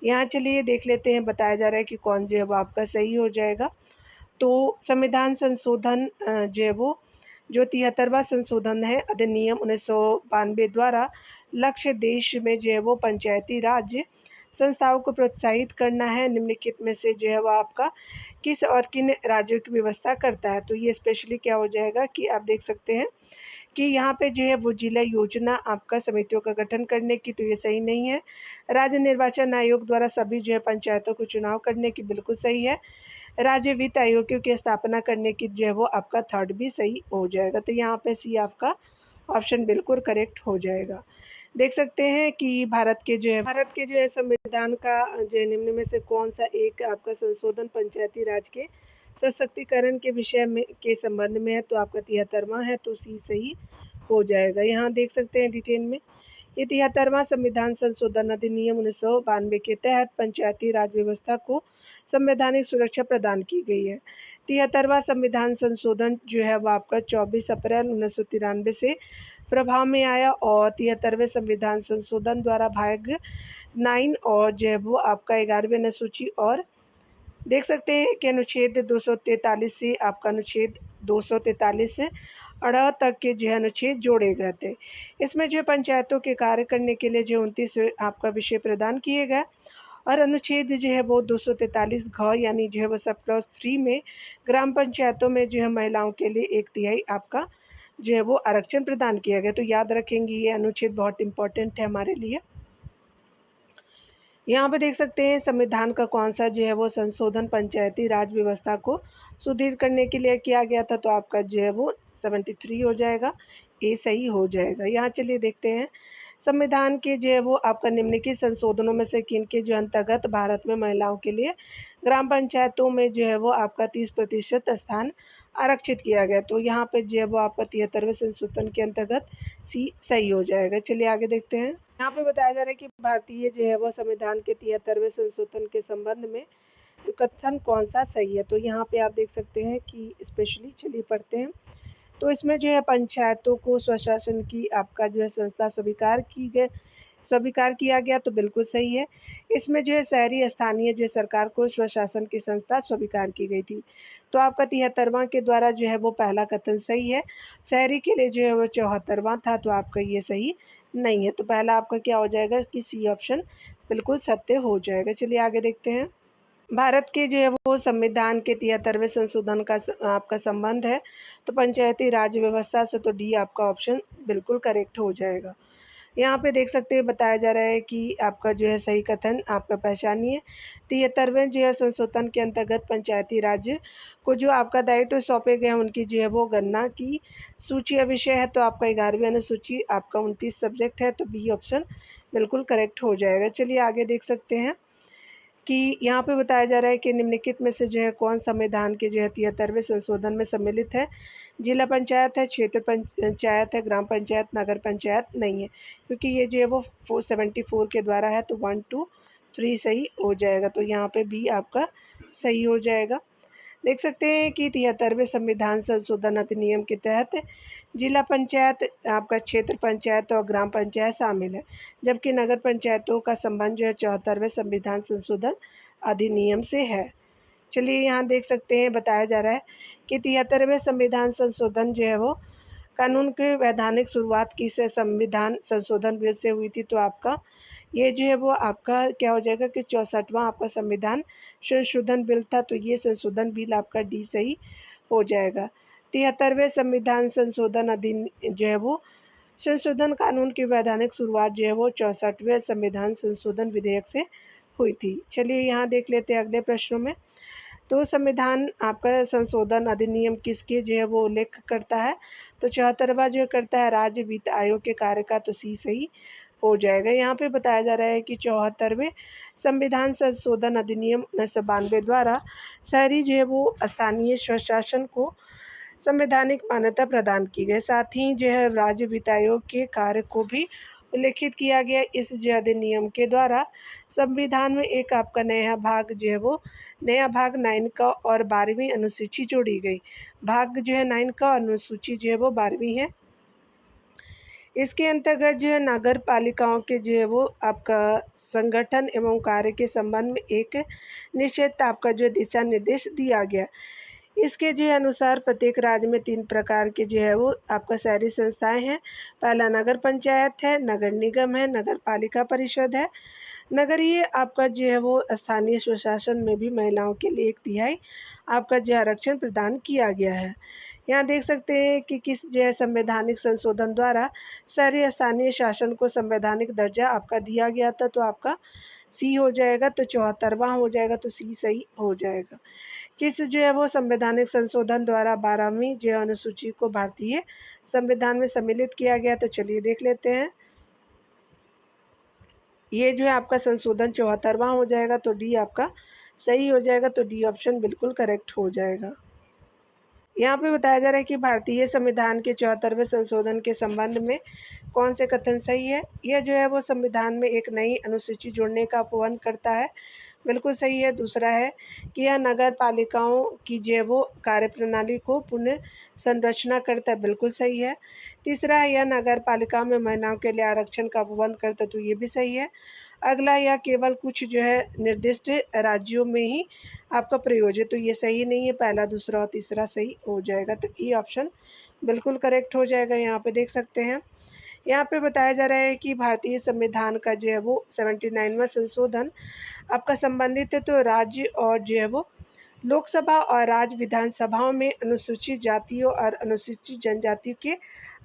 यहाँ चलिए देख लेते हैं, बताया जा रहा है कि कौन जो है वो आपका सही हो जाएगा। तो संविधान संशोधन जो है वो जो 73वां संशोधन है अधिनियम 1992 द्वारा लक्ष्य देश में जो है वो पंचायती राज संस्थाओं को प्रोत्साहित करना है। निम्नलिखित में से जो है वो आपका किस और किन राज्यों की व्यवस्था करता है? तो ये स्पेशली क्या हो जाएगा कि आप देख सकते हैं कि यहाँ पे जो है वो जिला योजना आपका समितियों का गठन करने की, तो ये सही नहीं है। राज्य निर्वाचन आयोग द्वारा सभी जो है पंचायतों को चुनाव करने की, बिल्कुल सही है। राज्य वित्त आयोगों की स्थापना करने की जो है वो आपका थर्ड भी सही हो जाएगा। तो यहाँ पे सी आपका ऑप्शन बिल्कुल करेक्ट हो जाएगा। देख सकते हैं कि भारत के जो है संविधान का जो है निम्न में से कौन सा एक आपका संशोधन पंचायती राज के सशक्तिकरण के विषय में के संबंध में है? तो आपका 73वां है, तो सी सही हो जाएगा। यहाँ देख सकते हैं डिटेल में, ये 73वां संविधान संशोधन अधिनियम 1992 के तहत पंचायती राज व्यवस्था को संवैधानिक सुरक्षा प्रदान की गई है। 73वां संविधान संशोधन जो है वो आपका 24 अप्रैल 1993 से प्रभाव में आया और 73वें संविधान संशोधन द्वारा भाग 9 और जो है वो आपका 11वें अनुसूची और देख सकते हैं कि अनुच्छेद 243 से आपका अनुच्छेद 243 से 18 तक के जो है अनुच्छेद जोड़े गए थे। इसमें जो पंचायतों के कार्य करने के लिए जो 29 आपका विषय प्रदान किए गए और अनुच्छेद जो है वो 243 घ यानी जो है वो सब क्लॉज 3 में ग्राम पंचायतों में जो है महिलाओं के लिए 1/3 आपका जो है वो आरक्षण प्रदान किया गया। तो याद रखेंगे, ये अनुच्छेद बहुत इंपॉर्टेंट है हमारे लिए। यहाँ पे देख सकते हैं संविधान का कौन सा जो है वो संशोधन पंचायती राज व्यवस्था को सुदृढ़ करने के लिए किया गया था? तो आपका जो है वो 73 हो जाएगा, ए सही हो जाएगा। यहाँ चलिए देखते हैं संविधान के जो है वो आपका निम्नलिखित संशोधनों में से किन के जो अंतर्गत भारत में महिलाओं के लिए ग्राम पंचायतों में जो है वो आपका 30% स्थान आरक्षित किया गया? तो यहाँ पे जो है वो आपका 73वें संशोधन के अंतर्गत सी सही हो जाएगा। चलिए आगे देखते हैं। यहाँ पे बताया जा रहा है कि भारतीय जो है वो संविधान के 73वें संशोधन के संबंध में कथन कौन सा सही है? तो यहाँ पे आप देख सकते हैं कि स्पेशली चलिए पढ़ते हैं। तो इसमें जो है पंचायतों को स्वशासन की आपका जो है संस्था स्वीकार किया गया, तो बिल्कुल सही है। इसमें जो है शहरी स्थानीय जो सरकार को स्वशासन की संस्था स्वीकार की गई थी, तो आपका 73वां के द्वारा जो है वो पहला कथन सही है। शहरी के लिए जो है वो 74वां था, तो आपका ये सही नहीं है। तो पहला आपका क्या हो जाएगा कि सी ऑप्शन बिल्कुल सत्य हो जाएगा। चलिए आगे देखते हैं। भारत के जो है वो संविधान के 73वें संशोधन का आपका संबंध है तो पंचायती राज व्यवस्था से, तो डी आपका ऑप्शन बिल्कुल करेक्ट हो जाएगा। यहाँ पे देख सकते हैं बताया जा रहा है कि आपका जो है सही कथन आपका पहचानिए। 73वें जो है संशोधन के अंतर्गत पंचायती राज को जो आपका दायित्व सौंपे गए हैं उनकी जो है वो गणना की सूची या विषय है, तो आपका 11वीं अनुसूची आपका 29 सब्जेक्ट है, तो बी ऑप्शन बिल्कुल करेक्ट हो जाएगा। चलिए आगे देख सकते हैं कि यहाँ पे बताया जा रहा है कि निम्नलिखित में से जो है कौन संविधान के जो है 73वें संशोधन में सम्मिलित है? जिला पंचायत है, क्षेत्र पंचायत है, ग्राम पंचायत, नगर पंचायत नहीं है, क्योंकि ये जो है वो 474 के द्वारा है, तो 1, 2, 3 सही हो जाएगा। तो यहाँ पे बी आपका सही हो जाएगा। देख सकते हैं कि 73वें संविधान संशोधन अधिनियम के तहत जिला पंचायत, आपका क्षेत्र पंचायत और ग्राम पंचायत शामिल है, जबकि नगर पंचायतों का संबंध जो है 74वें संविधान संशोधन अधिनियम से है। चलिए यहाँ देख सकते हैं बताया जा रहा है कि 73वें संविधान संशोधन जो है वो कानून की वैधानिक शुरुआत किस संविधान संशोधन बिल से हुई थी? तो आपका ये जो है वो आपका क्या हो जाएगा कि 64वां आपका संविधान संशोधन बिल था, तो ये संशोधन बिल आपका डी सही हो जाएगा। 73वें संविधान संशोधन अधिनियम जो है वो संशोधन कानून की वैधानिक शुरुआत जो है वो 64वें संविधान संशोधन विधेयक से हुई थी। चलिए यहाँ देख लेते हैं अगले प्रश्नों में। तो संविधान आपका संशोधन अधिनियम किसके जो है वो उल्लेख करता है? तो 74वां जो करता है राज्य वित्त आयोग के कार्य का, तो सी सही हो जाएगा। यहाँ पे बताया जा रहा है कि 74वें संविधान संशोधन अधिनियम 1992 द्वारा शहरी जो है वो स्थानीय स्वशासन को संवैधानिक मान्यता प्रदान की गई। साथ ही जो है राज्य वित्त आयोग के कार्य को भी उल्लेखित किया गया। इस जो अधिनियम के द्वारा संविधान में एक आपका नया भाग जो है वो नया भाग 9 का और 12वीं अनुसूची जोड़ी गई। भाग जो है 9 का, अनुसूची जो है वो 12वीं है। इसके अंतर्गत जो है नगर पालिकाओं के जो है वो आपका संगठन एवं कार्य के संबंध में एक निश्चित आपका जो दिशा निर्देश दिया गया। इसके जो अनुसार प्रत्येक राज्य में 3 प्रकार के जो है वो आपका शहरी संस्थाएं हैं। पहला नगर पंचायत है, नगर निगम है, नगर पालिका परिषद है। नगरीय आपका जो है वो स्थानीय स्वशासन में भी महिलाओं के लिए 1/3 आपका जो आरक्षण प्रदान किया गया है। यहाँ देख सकते हैं कि किस जो है संवैधानिक संशोधन द्वारा शहरी स्थानीय शासन को संवैधानिक दर्जा आपका दिया गया था, तो आपका सी हो जाएगा। तो 74वां हो जाएगा, तो सी सही हो जाएगा। किस जो है वो संवैधानिक संशोधन द्वारा 12वीं जो अनुसूची को भारतीय संविधान में सम्मिलित किया गया? तो चलिए देख लेते हैं। ये जो है आपका संशोधन 74वां हो जाएगा, तो डी आपका सही हो जाएगा। तो डी ऑप्शन बिल्कुल करेक्ट हो जाएगा। यहाँ पे बताया जा रहा है कि भारतीय संविधान के 74वें संशोधन के संबंध में कौन से कथन सही है? यह जो है वो संविधान में एक नई अनुसूची जोड़ने का आह्वान करता है, बिल्कुल सही है। दूसरा है कि यह नगर पालिकाओं की जो है वो कार्यप्रणाली को पुनः संरचना करता है, बिल्कुल सही है। तीसरा है यह नगर पालिका में महिलाओं के लिए आरक्षण का आह्वान करता है, तो ये भी सही है। अगला यह केवल कुछ जो है निर्दिष्ट राज्यों में ही आपका प्रयोज्य है, तो ये सही नहीं है। पहला, दूसरा और तीसरा सही हो जाएगा, तो ई ऑप्शन बिल्कुल करेक्ट हो जाएगा। यहाँ पे देख सकते हैं, यहाँ पे बताया जा रहा है कि भारतीय संविधान का जो है वो 79वां संशोधन आपका संबंधित है तो राज्य और जो है वो लोकसभा और राज्य विधानसभाओं में अनुसूचित जातियों और अनुसूचित जनजातियों के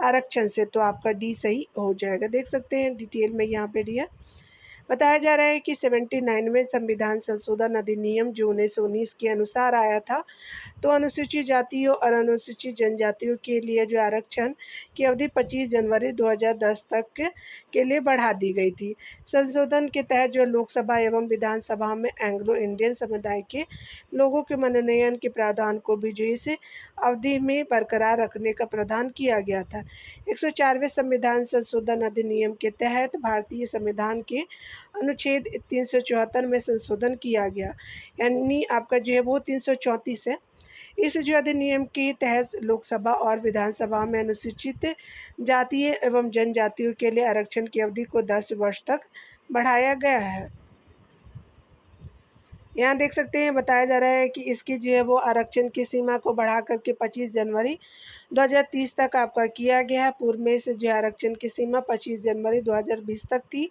आरक्षण से, तो आपका डी सही हो जाएगा। देख सकते हैं डिटेल में यहाँ पे दिया बताया जा रहा है कि 79वें संविधान संशोधन अधिनियम जो 1919 के अनुसार आया था, तो अनुसूचित जातियों और अनुसूचित जनजातियों के लिए जो आरक्षण की अवधि 25 जनवरी 2010 तक के लिए बढ़ा दी गई थी। संशोधन के तहत जो लोकसभा एवं विधानसभा में एंग्लो इंडियन समुदाय के लोगों के मनोनयन के प्रावधान को भी जो इस अवधि में बरकरार रखने का प्रावधान किया गया था। 104वें संविधान संशोधन अधिनियम के तहत भारतीय संविधान के अनुच्छेद 374 में संशोधन किया गया, यानी आपका जो है वो 334 है। इस जो अधिनियम के तहत लोकसभा और विधानसभा में अनुसूचित जातीय एवं जनजातियों के लिए आरक्षण की अवधि को 10 वर्ष तक बढ़ाया गया है। यहाँ देख सकते हैं बताया जा रहा है कि इसकी जो है वो आरक्षण की सीमा को बढ़ा करके 25 जनवरी 2030 तक आपका किया गया है। पूर्व में से जो आरक्षण की सीमा 25 जनवरी 2020 तक थी।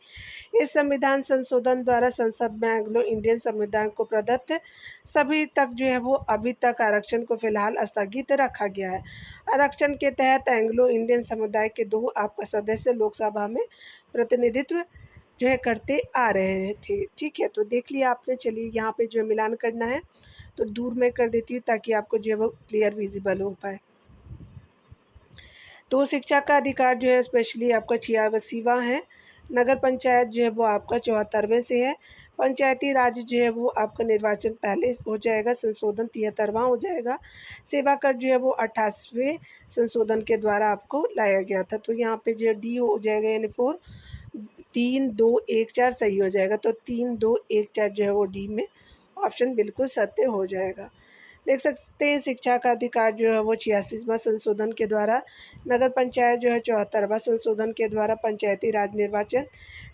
इस संविधान संशोधन द्वारा संसद में एंग्लो इंडियन समुदाय को प्रदत्त सभी तक जो है वो अभी तक आरक्षण को फिलहाल स्थगित रखा गया है। आरक्षण के तहत एंग्लो इंडियन समुदाय के 2 आपका सदस्य लोकसभा में प्रतिनिधित्व जो है करते आ रहे थे। ठीक है, तो देख लिया आपने। चलिए यहाँ पे जो मिलान करना है तो दूर में कर देती हूँ ताकि आपको जो है वो क्लियर विजिबल हो पाए। तो शिक्षा का अधिकार जो है स्पेशली आपका 86वां है। नगर पंचायत जो है वो आपका 74वें से है। पंचायती राज जो है वो आपका निर्वाचन पहले हो जाएगा, संशोधन 73वां हो जाएगा। सेवा कर जो है वो 28वें संशोधन के द्वारा आपको लाया गया था, तो यहाँ पे जो डी हो जाएगा, यानी 4 3 2 1 4 सही हो जाएगा। तो 3 2 1 4 जो है वो डी में ऑप्शन बिल्कुल सत्य हो जाएगा। देख सकते हैं शिक्षा का अधिकार जो है वो 86वां संशोधन के द्वारा, नगर पंचायत जो है 74वां संशोधन के द्वारा, पंचायती राज निर्वाचन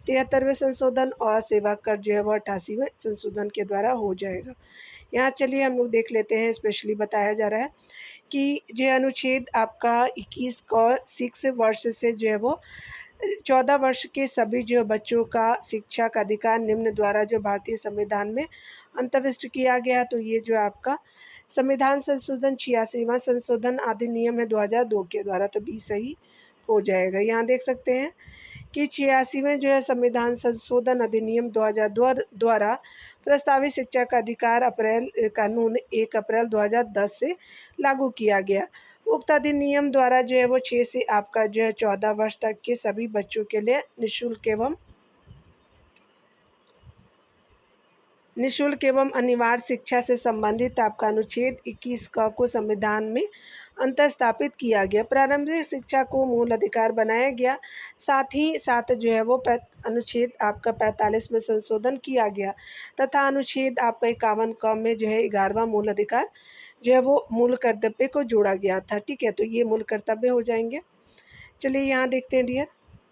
73वें संशोधन और सेवा कर जो है वो 88वें संशोधन के द्वारा हो जाएगा। यहाँ चलिए हम लोग देख लेते हैं, स्पेशली बताया जा रहा है कि जो अनुच्छेद आपका 21 को 6 वर्ष से जो है वो 14 वर्ष के सभी जो बच्चों का शिक्षा का अधिकार निम्न द्वारा जो भारतीय संविधान में अंतर्विष्ट किया गया, तो ये जो आपका संविधान संशोधन 86वां संशोधन अधिनियम है 2002 के द्वारा, तो बी सही हो जाएगा। यहाँ देख सकते हैं कि 86वें जो है संविधान संशोधन अधिनियम 2002 द्वारा प्रस्तावित शिक्षा का अधिकार कानून 1 अप्रैल 2010 से लागू किया गया। उक्त अधिनियम द्वारा जो है वो 6 से आपका जो है 14 वर्ष तक के सभी बच्चों के लिए निःशुल्क एवं अनिवार्य शिक्षा से संबंधित आपका अनुच्छेद 21 क को संविधान में अंतर्स्थापित किया गया। प्रारंभिक शिक्षा को मूल अधिकार बनाया गया। साथ ही साथ जो है वो अनुच्छेद आपका 45 में संशोधन किया गया तथा अनुच्छेद आपका 51 क में जो है 11वां मूल अधिकार जो है वो मूल कर्तव्य को जोड़ा गया था। ठीक है, तो ये मूल कर्तव्य हो जाएंगे। चलिए यहाँ देखते हैं डियर,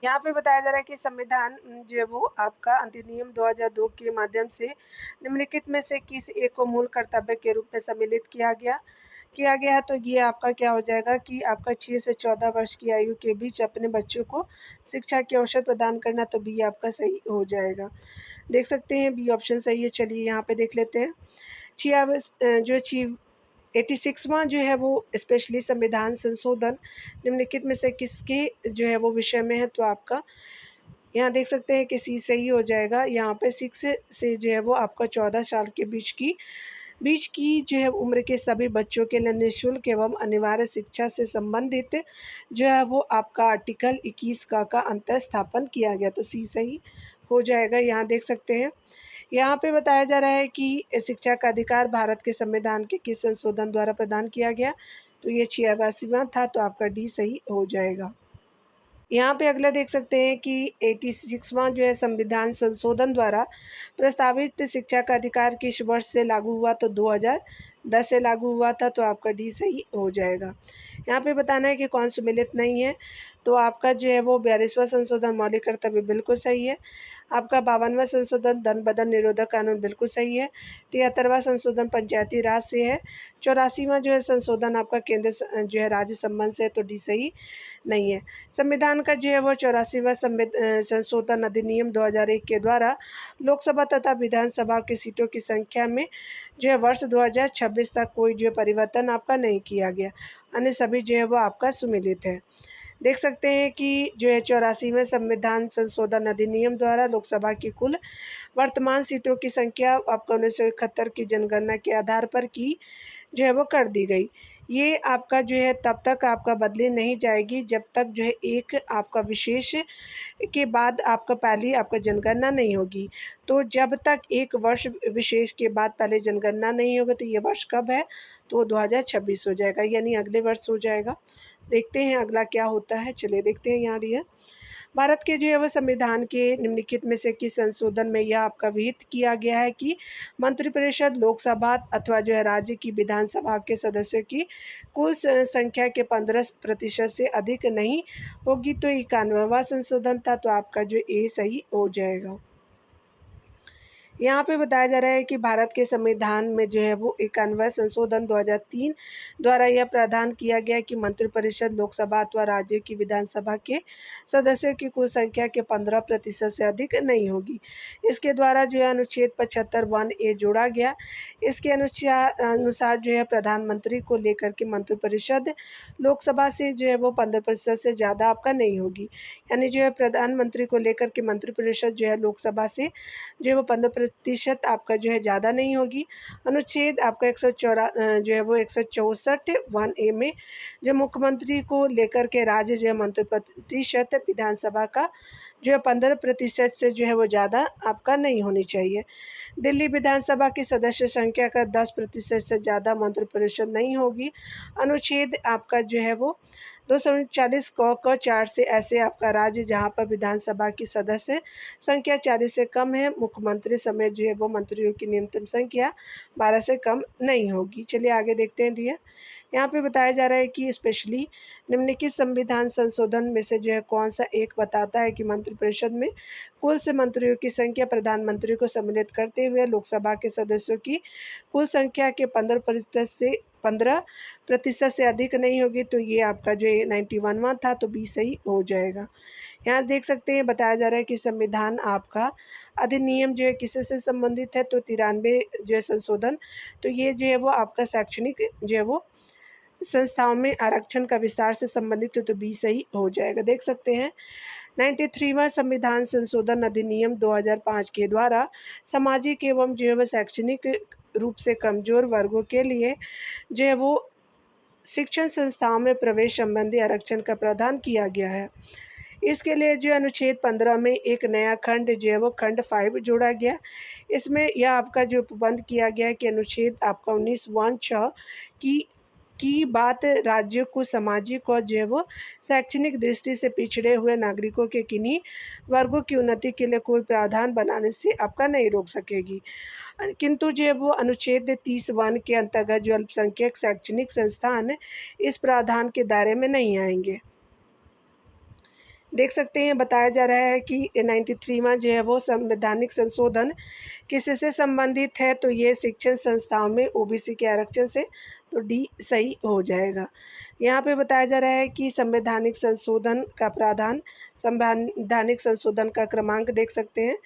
यहाँ पे बताया जा रहा है कि संविधान जो है वो आपका अधिनियम 2002 के माध्यम से निम्नलिखित में से किस एक को मूल कर्तव्य के रूप में सम्मिलित किया गया है। तो ये आपका क्या हो जाएगा कि आपका 6 से 14 वर्ष की आयु के बीच अपने बच्चों को शिक्षा के अवसर प्रदान करना, तो बी आपका सही हो जाएगा। देख सकते हैं बी ऑप्शन सही है। चलिए यहाँ पे देख लेते हैं 86वां जो है वो स्पेशली संविधान संशोधन निम्नलिखित में से किसके जो है वो विषय में है। तो आपका यहाँ देख सकते हैं कि सी सही हो जाएगा। यहाँ पे 6 से जो है वो आपका 14 साल के बीच की जो है उम्र के सभी बच्चों के लिए निःशुल्क एवं अनिवार्य शिक्षा से संबंधित जो है वो आपका आर्टिकल 21 का अंतर्स्थापन किया गया, तो सी सही हो जाएगा। यहाँ देख सकते हैं, यहाँ पे बताया जा रहा है कि शिक्षा का अधिकार भारत के संविधान के किस संशोधन द्वारा प्रदान किया गया। तो ये 86वां था, तो आपका डी सही हो जाएगा। यहाँ पे अगला देख सकते हैं कि 86वां जो है संविधान संशोधन द्वारा प्रस्तावित शिक्षा का अधिकार किस वर्ष से लागू हुआ। तो 2010 से लागू हुआ था, तो आपका डी सही हो जाएगा। यहाँ पे बताना है कि कौन सम्मिलित नहीं है। तो आपका जो है वो 42वां संशोधन मौलिक कर्तव्य बिल्कुल सही है। आपका 52वां संशोधन धन बदल निरोधक कानून बिल्कुल सही है। 73वां संशोधन पंचायती राज से है। 84वां जो है संशोधन आपका केंद्र जो है राज्य संबंध से है, तो डी सही नहीं है। संविधान का जो है वो 84वां संशोधन अधिनियम 2001 के द्वारा लोकसभा तथा विधानसभा की सीटों की संख्या में जो है वर्ष 2026 तक कोई जो परिवर्तन आपका नहीं किया गया, अन्य सभी जो है वो आपका सम्मिलित है। देख सकते हैं कि जो है 84वें संविधान संशोधन अधिनियम द्वारा लोकसभा की कुल वर्तमान सीटों की संख्या आपका 1971 की जनगणना के आधार पर की जो है वो कर दी गई। ये आपका जो है तब तक आपका बदली नहीं जाएगी जब तक जो है एक आपका विशेष के बाद आपका पहली आपका जनगणना नहीं होगी। तो जब तक एक वर्ष विशेष के बाद पहले जनगणना नहीं होगा, तो ये वर्ष कब है, तो 2026 हो जाएगा, यानी अगले वर्ष हो जाएगा। देखते हैं अगला क्या होता है। चलिए देखते हैं यहाँ डियर, भारत के जो है वह संविधान के निम्नलिखित में से किस संशोधन में यह आपका विहित किया गया है कि मंत्रिपरिषद लोकसभा अथवा जो है राज्य की विधानसभा के सदस्यों की कुल संख्या के 15% से अधिक नहीं होगी। तो 91वां संशोधन था, तो आपका जो ए सही हो जाएगा। यहाँ पे बताया जा रहा है कि भारत के संविधान में जो है वो 91वां संशोधन 2003 द्वारा यह प्रावधान किया गया कि मंत्रिपरिषद लोकसभा अथवा राज्य की विधानसभा के सदस्यों की कुल संख्या के 15% से अधिक नहीं होगी। इसके द्वारा जो है अनुच्छेद 75(1)(a) जोड़ा गया। इसके अनुसार जो है प्रधानमंत्री को लेकर के मंत्रिपरिषद लोकसभा से जो है वो 15% से ज़्यादा आपका नहीं होगी, यानी जो है प्रधानमंत्री को लेकर के मंत्रिपरिषद जो है लोकसभा से जो है वो 15% आपका जो है ज़्यादा नहीं होगी। अनुच्छेद आपका 164(1)(a) में जो मुख्यमंत्री को लेकर के राज्य जो है मंत्रिपरिषद विधानसभा का जो है 15% से जो है वो ज़्यादा आपका नहीं होनी चाहिए। दिल्ली विधानसभा की सदस्य संख्या का 10% से ज़्यादा मंत्रिपरिषद नहीं होगी। अनुच्छेद आपका जो है वो 239 क 4 से ऐसे आपका राज्य जहां पर विधानसभा की सदस्य संख्या 40 से कम है, मुख्यमंत्री समेत जो है वो मंत्रियों की न्यूनतम संख्या 12 से कम नहीं होगी। चलिए आगे देखते हैं डियर, यहाँ पे बताया जा रहा है कि स्पेशली निम्नलिखित संविधान संशोधन में से जो है कौन सा एक बताता है कि मंत्रिपरिषद में कुल से मंत्रियों की संख्या प्रधानमंत्री को सम्मिलित करते हुए लोकसभा के सदस्यों की कुल संख्या के 15% से अधिक नहीं होगी। तो ये आपका जो 91वां था, तो बी सही हो जाएगा। यहाँ देख सकते हैं बताया जा रहा है कि संविधान आपका अधिनियम जो है किससे से संबंधित है। तो 93 जो है संशोधन, तो ये जो है वो आपका शैक्षणिक जो है वो संस्थाओं में आरक्षण का विस्तार से संबंधित है, तो बी सही हो जाएगा। देख सकते हैं 93वां संविधान संशोधन अधिनियम 2005 के द्वारा सामाजिक एवं जो है वो शैक्षणिक रूप से कमजोर वर्गों के लिए जो है वो शिक्षण संस्थाओं में प्रवेश संबंधी आरक्षण का प्रावधान किया गया है। इसके लिए जो अनुच्छेद 15 में एक नया खंड जो है वो खंड 5 जोड़ा गया। इसमें यह आपका जो उपबंध किया गया है कि अनुच्छेद आपका 19(1)(6) की बात राज्यों को सामाजिक और जो है वो शैक्षणिक दृष्टि से पिछड़े हुए नागरिकों के किन्हीं वर्गों की उन्नति के लिए कोई प्रावधान बनाने से आपका नहीं रोक सकेगी। किंतु जो है वो अनुच्छेद 30(1) के अंतर्गत जो अल्पसंख्यक शैक्षणिक संस्थान इस प्रावधान के दायरे में नहीं आएंगे। देख सकते हैं बताया जा रहा है कि 93वां जो है वो संवैधानिक संशोधन किससे संबंधित है, तो ये शिक्षण संस्थाओं में ओबीसी के आरक्षण से, तो डी सही हो जाएगा। यहाँ पे बताया जा रहा है कि संवैधानिक संशोधन का प्रावधान, संवैधानिक संशोधन का क्रमांक देख सकते हैं।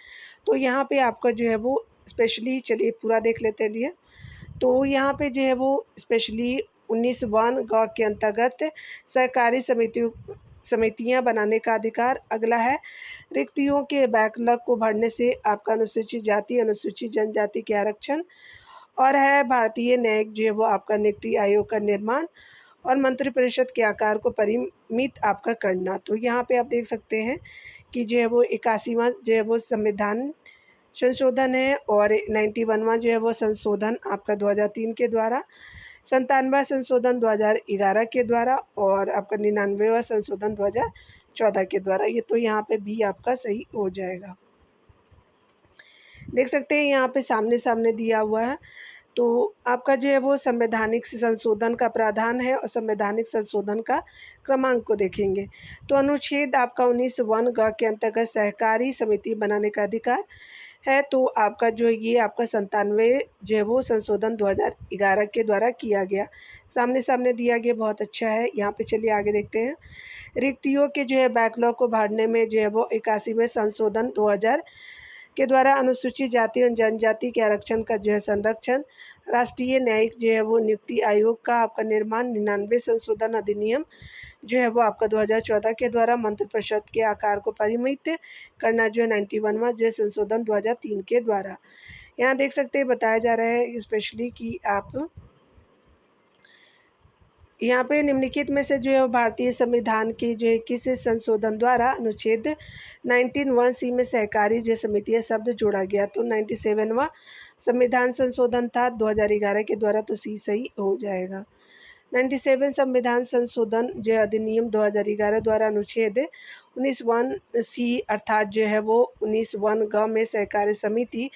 तो यहाँ पे आपका जो है वो स्पेशली, चलिए पूरा देख लेते हैं लिए। तो यहाँ पे जो है वो स्पेशली 19(1)(ग) के अंतर्गत सहकारी समितियां बनाने का अधिकार। अगला है रिक्तियों के बैकलॉग को भरने से आपका अनुसूचित जाति, अनुसूचित जनजाति के आरक्षण। और है भारतीय न्यायिक जो है वो आपका नियुक्ति आयोग का निर्माण और मंत्रिपरिषद के आकार को परिमित आपका करना। तो यहाँ पे आप देख सकते हैं कि जो है वो 81वां जो है वो संविधान संशोधन है और 91वां जो है वो संशोधन आपका 2003 के द्वारा, 97वां संशोधन 2011 के द्वारा और आपका 99वां संशोधन 2014 के द्वारा। ये तो यहाँ पे भी आपका सही हो जाएगा। देख सकते हैं यहाँ पे सामने सामने दिया हुआ है। तो आपका जो है वो संवैधानिक संशोधन का प्रावधान है और संवैधानिक संशोधन का क्रमांक को देखेंगे। तो अनुच्छेद आपका 19(1)(ग) के अंतर्गत सहकारी समिति बनाने का अधिकार है। तो आपका जो ये आपका 97 जो है वो संशोधन 2011 के द्वारा किया गया, सामने सामने दिया गया, बहुत अच्छा है। यहाँ पे चलिए आगे देखते हैं। रिक्तियों के जो है बैकलॉग को भरने में जो है वो 81वें संशोधन 2000 के द्वारा अनुसूचित जाति और जनजाति के आरक्षण का जो है संरक्षण, राष्ट्रीय न्यायिक जो है वो नियुक्ति आयोग का आपका निर्माण, 99 संशोधन अधिनियम जो है वो आपका 2014 के द्वारा मंत्रिपरिषद के आकार को परिमित करना, जो है 91वां जो है संशोधन 2003 के द्वारा। यहाँ देख सकते हैं बताया जा रहा है स्पेशली कि आप यहाँ पे निम्नलिखित में से जो है भारतीय संविधान के जो 21 संशोधन द्वारा अनुच्छेद 19(1)(c) में सहकारी जो समितियाँ शब्द जोड़ा गया। तो 97वां संविधान संशोधन था 2011 के द्वारा, तो सी सही हो जाएगा। 97 संविधान संशोधन जो अधिनियम 2011 द्वारा अनुच्छेद 19(1)(c) अर्थात जो है वो 19(1)(ग) में सहकारी समिति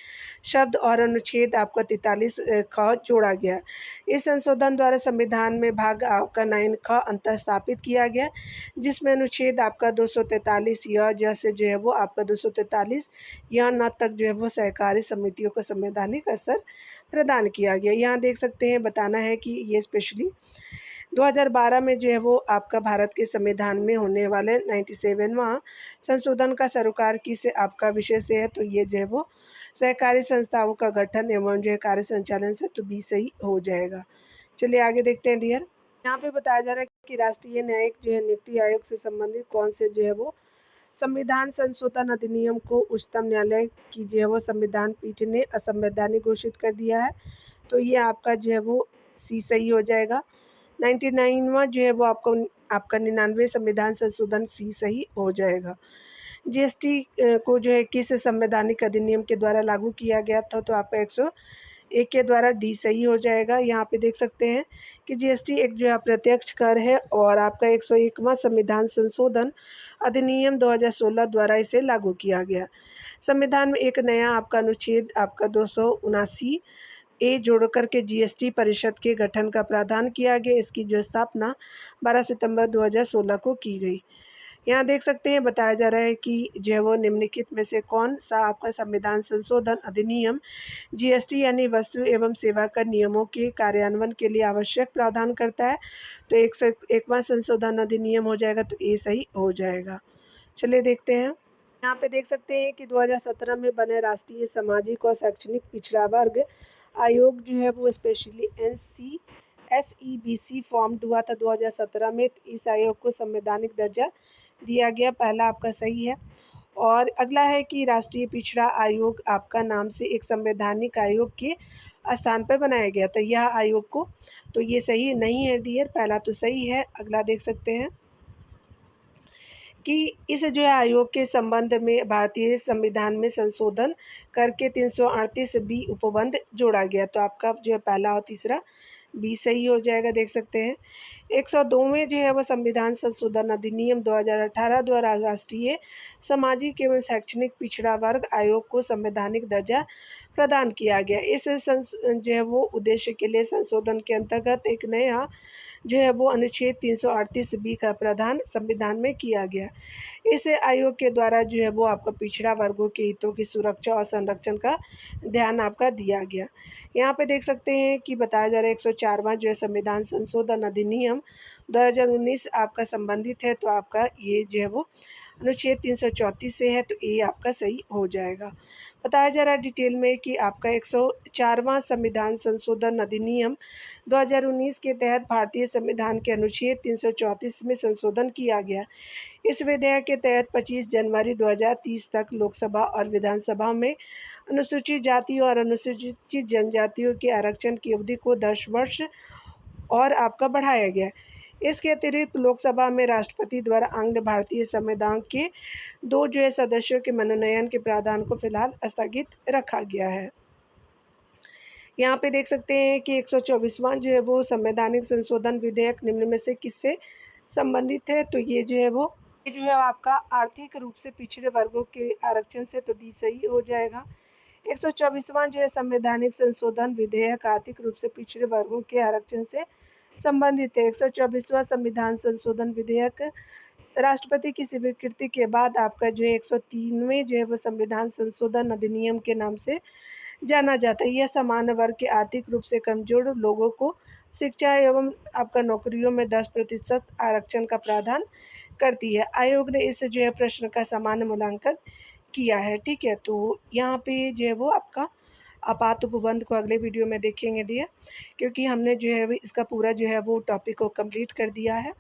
शब्द और अनुच्छेद आपका 43(ख) जोड़ा गया। इस संशोधन द्वारा संविधान में भाग आपका 9(ख) अंतर स्थापित किया गया, जिसमें अनुच्छेद आपका 243 य जैसे जो है वो आपका 243 या न तक जो है वो सहकारी समितियों को संवैधानिक स्तर प्रदान किया गया। यहाँ देख सकते हैं बताना है कि ये स्पेशली 2012 में जो है वो आपका भारत के संविधान में होने वाले 97वां संशोधन का सरोकार किस आपका विषय से है, तो ये जो है वो सहकारी संस्थाओं का गठन एवं जो है कार्य संचालन से, तो भी सही हो जाएगा। चलिए आगे देखते हैं डियर। यहाँ पे बताया जा रहा है कि राष्ट्रीय न्यायिक जो है नियुक्ति आयोग से संबंधित कौन से जो है वो संविधान संशोधन अधिनियम को उच्चतम न्यायालय की जो है वो संविधान पीठ ने असंवैधानिक घोषित कर दिया है। तो ये आपका जो है वो सी सही हो जाएगा। 99वां जो है वो आपका 99 संविधान संशोधन सी सही हो जाएगा। जीएसटी को जो है किस संवैधानिक अधिनियम के द्वारा लागू किया गया था, तो आपका 101 के द्वारा डी सही हो जाएगा। यहाँ पे देख सकते हैं कि जीएसटी एक जो है अप्रत्यक्ष कर है और आपका 101वां संविधान संशोधन अधिनियम 2016 द्वारा इसे लागू किया गया। संविधान में एक नया आपका अनुच्छेद आपका 279 ए जोड़ करके जीएसटी परिषद के गठन का प्रावधान किया गया। इसकी जो स्थापना 12 सितंबर 2016 को की गई। यहाँ देख सकते हैं बताया जा रहा है कि जो है वो निम्नलिखित में से कौन सा आपका संविधान संशोधन अधिनियम जीएसटी यानी वस्तु एवं सेवा कर नियमों के कार्यान्वयन के लिए आवश्यक प्रावधान करता है। तो 101वां संशोधन अधिनियम हो जाएगा, तो ये सही हो जाएगा। चलिए देखते हैं। यहाँ पे देख सकते हैं कि 2017 में बने राष्ट्रीय सामाजिक और शैक्षणिक पिछड़ा वर्ग आयोग जो है वो स्पेशली SEBC फॉर्म हुआ था 2017 में। इस आयोग को संवैधानिक दर्जा दिया गया, पहला आपका सही है। और अगला है कि राष्ट्रीय पिछड़ा आयोग आपका नाम से एक संवैधानिक आयोग के स्थान पर बनाया गया, तो यह आयोग को, तो ये सही नहीं है डियर, पहला तो सही है। अगला देख सकते हैं कि इस जो है आयोग के संबंध में भारतीय संविधान में संशोधन करके 338 बी उपबंध जोड़ा गया, तो आपका जो है पहला और तीसरा बी सही हो जाएगा। देख सकते हैं 102वें जो है वो संविधान संशोधन अधिनियम 2018 द्वारा राष्ट्रीय सामाजिक एवं शैक्षणिक पिछड़ा वर्ग आयोग को संवैधानिक दर्जा प्रदान किया गया। इस जो है वो उद्देश्य के लिए संशोधन के अंतर्गत एक नया जो है वो अनुच्छेद 338 बी का प्रावधान संविधान में किया गया। इस आयोग के द्वारा जो है वो आपका पिछड़ा वर्गों के हितों की सुरक्षा और संरक्षण का ध्यान आपका दिया गया। यहाँ पे देख सकते हैं कि बताया जा रहा है 104वां जो है संविधान संशोधन अधिनियम 2019 आपका संबंधित है, तो आपका ये जो है वो अनुच्छेद 334 से है, तो ये आपका सही हो जाएगा। बताया जा रहा है डिटेल में कि आपका 104वां संविधान संशोधन अधिनियम 2019 के तहत भारतीय संविधान के अनुच्छेद 334 में संशोधन किया गया। इस विधेयक के तहत 25 जनवरी 2030 तक लोकसभा और विधानसभा में अनुसूचित जाति और अनुसूचित जनजातियों के आरक्षण की अवधि को 10 वर्ष और आपका बढ़ाया गया। इसके अतिरिक्त लोकसभा में राष्ट्रपति द्वारा अंग भारतीय संविधान के 2 जो है सदस्यों के मनोनयन के प्रावधान को फिलहाल स्थगित रखा गया है। यहाँ पे देख सकते हैं कि 124वां जो है वो संवैधानिक संशोधन विधेयक निम्न में से किससे संबंधित है, तो ये जो है आपका आर्थिक रूप से पिछड़े वर्गों के आरक्षण से, तो डी सही हो जाएगा। 124वां जो है संवैधानिक संशोधन विधेयक आर्थिक रूप से पिछड़े वर्गों के आरक्षण से संबंधित है। 124वां संविधान संशोधन विधेयक राष्ट्रपति की स्वीकृति के बाद आपका जो है 103वें जो है वो संविधान संशोधन अधिनियम के नाम से जाना जाता है। यह सामान्य वर्ग के आर्थिक रूप से कमजोर लोगों को शिक्षा एवं आपका नौकरियों में 10% आरक्षण का प्रावधान करती है। आयोग ने इस जो है प्रश्न का सामान्य मूल्यांकन किया है। ठीक है, तो यहाँ पे जो है वो आपका आपात उपबंध को अगले वीडियो में देखेंगे डियर, क्योंकि हमने जो है इसका पूरा जो है वो टॉपिक को कंप्लीट कर दिया है।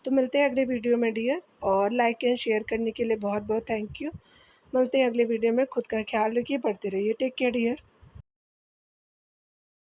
तो मिलते हैं अगले वीडियो में डियर, और लाइक एंड शेयर करने के लिए बहुत बहुत थैंक यू। मिलते हैं अगले वीडियो में, खुद का ख्याल रखिए, पढ़ते रहिए, टेक केयर डियर।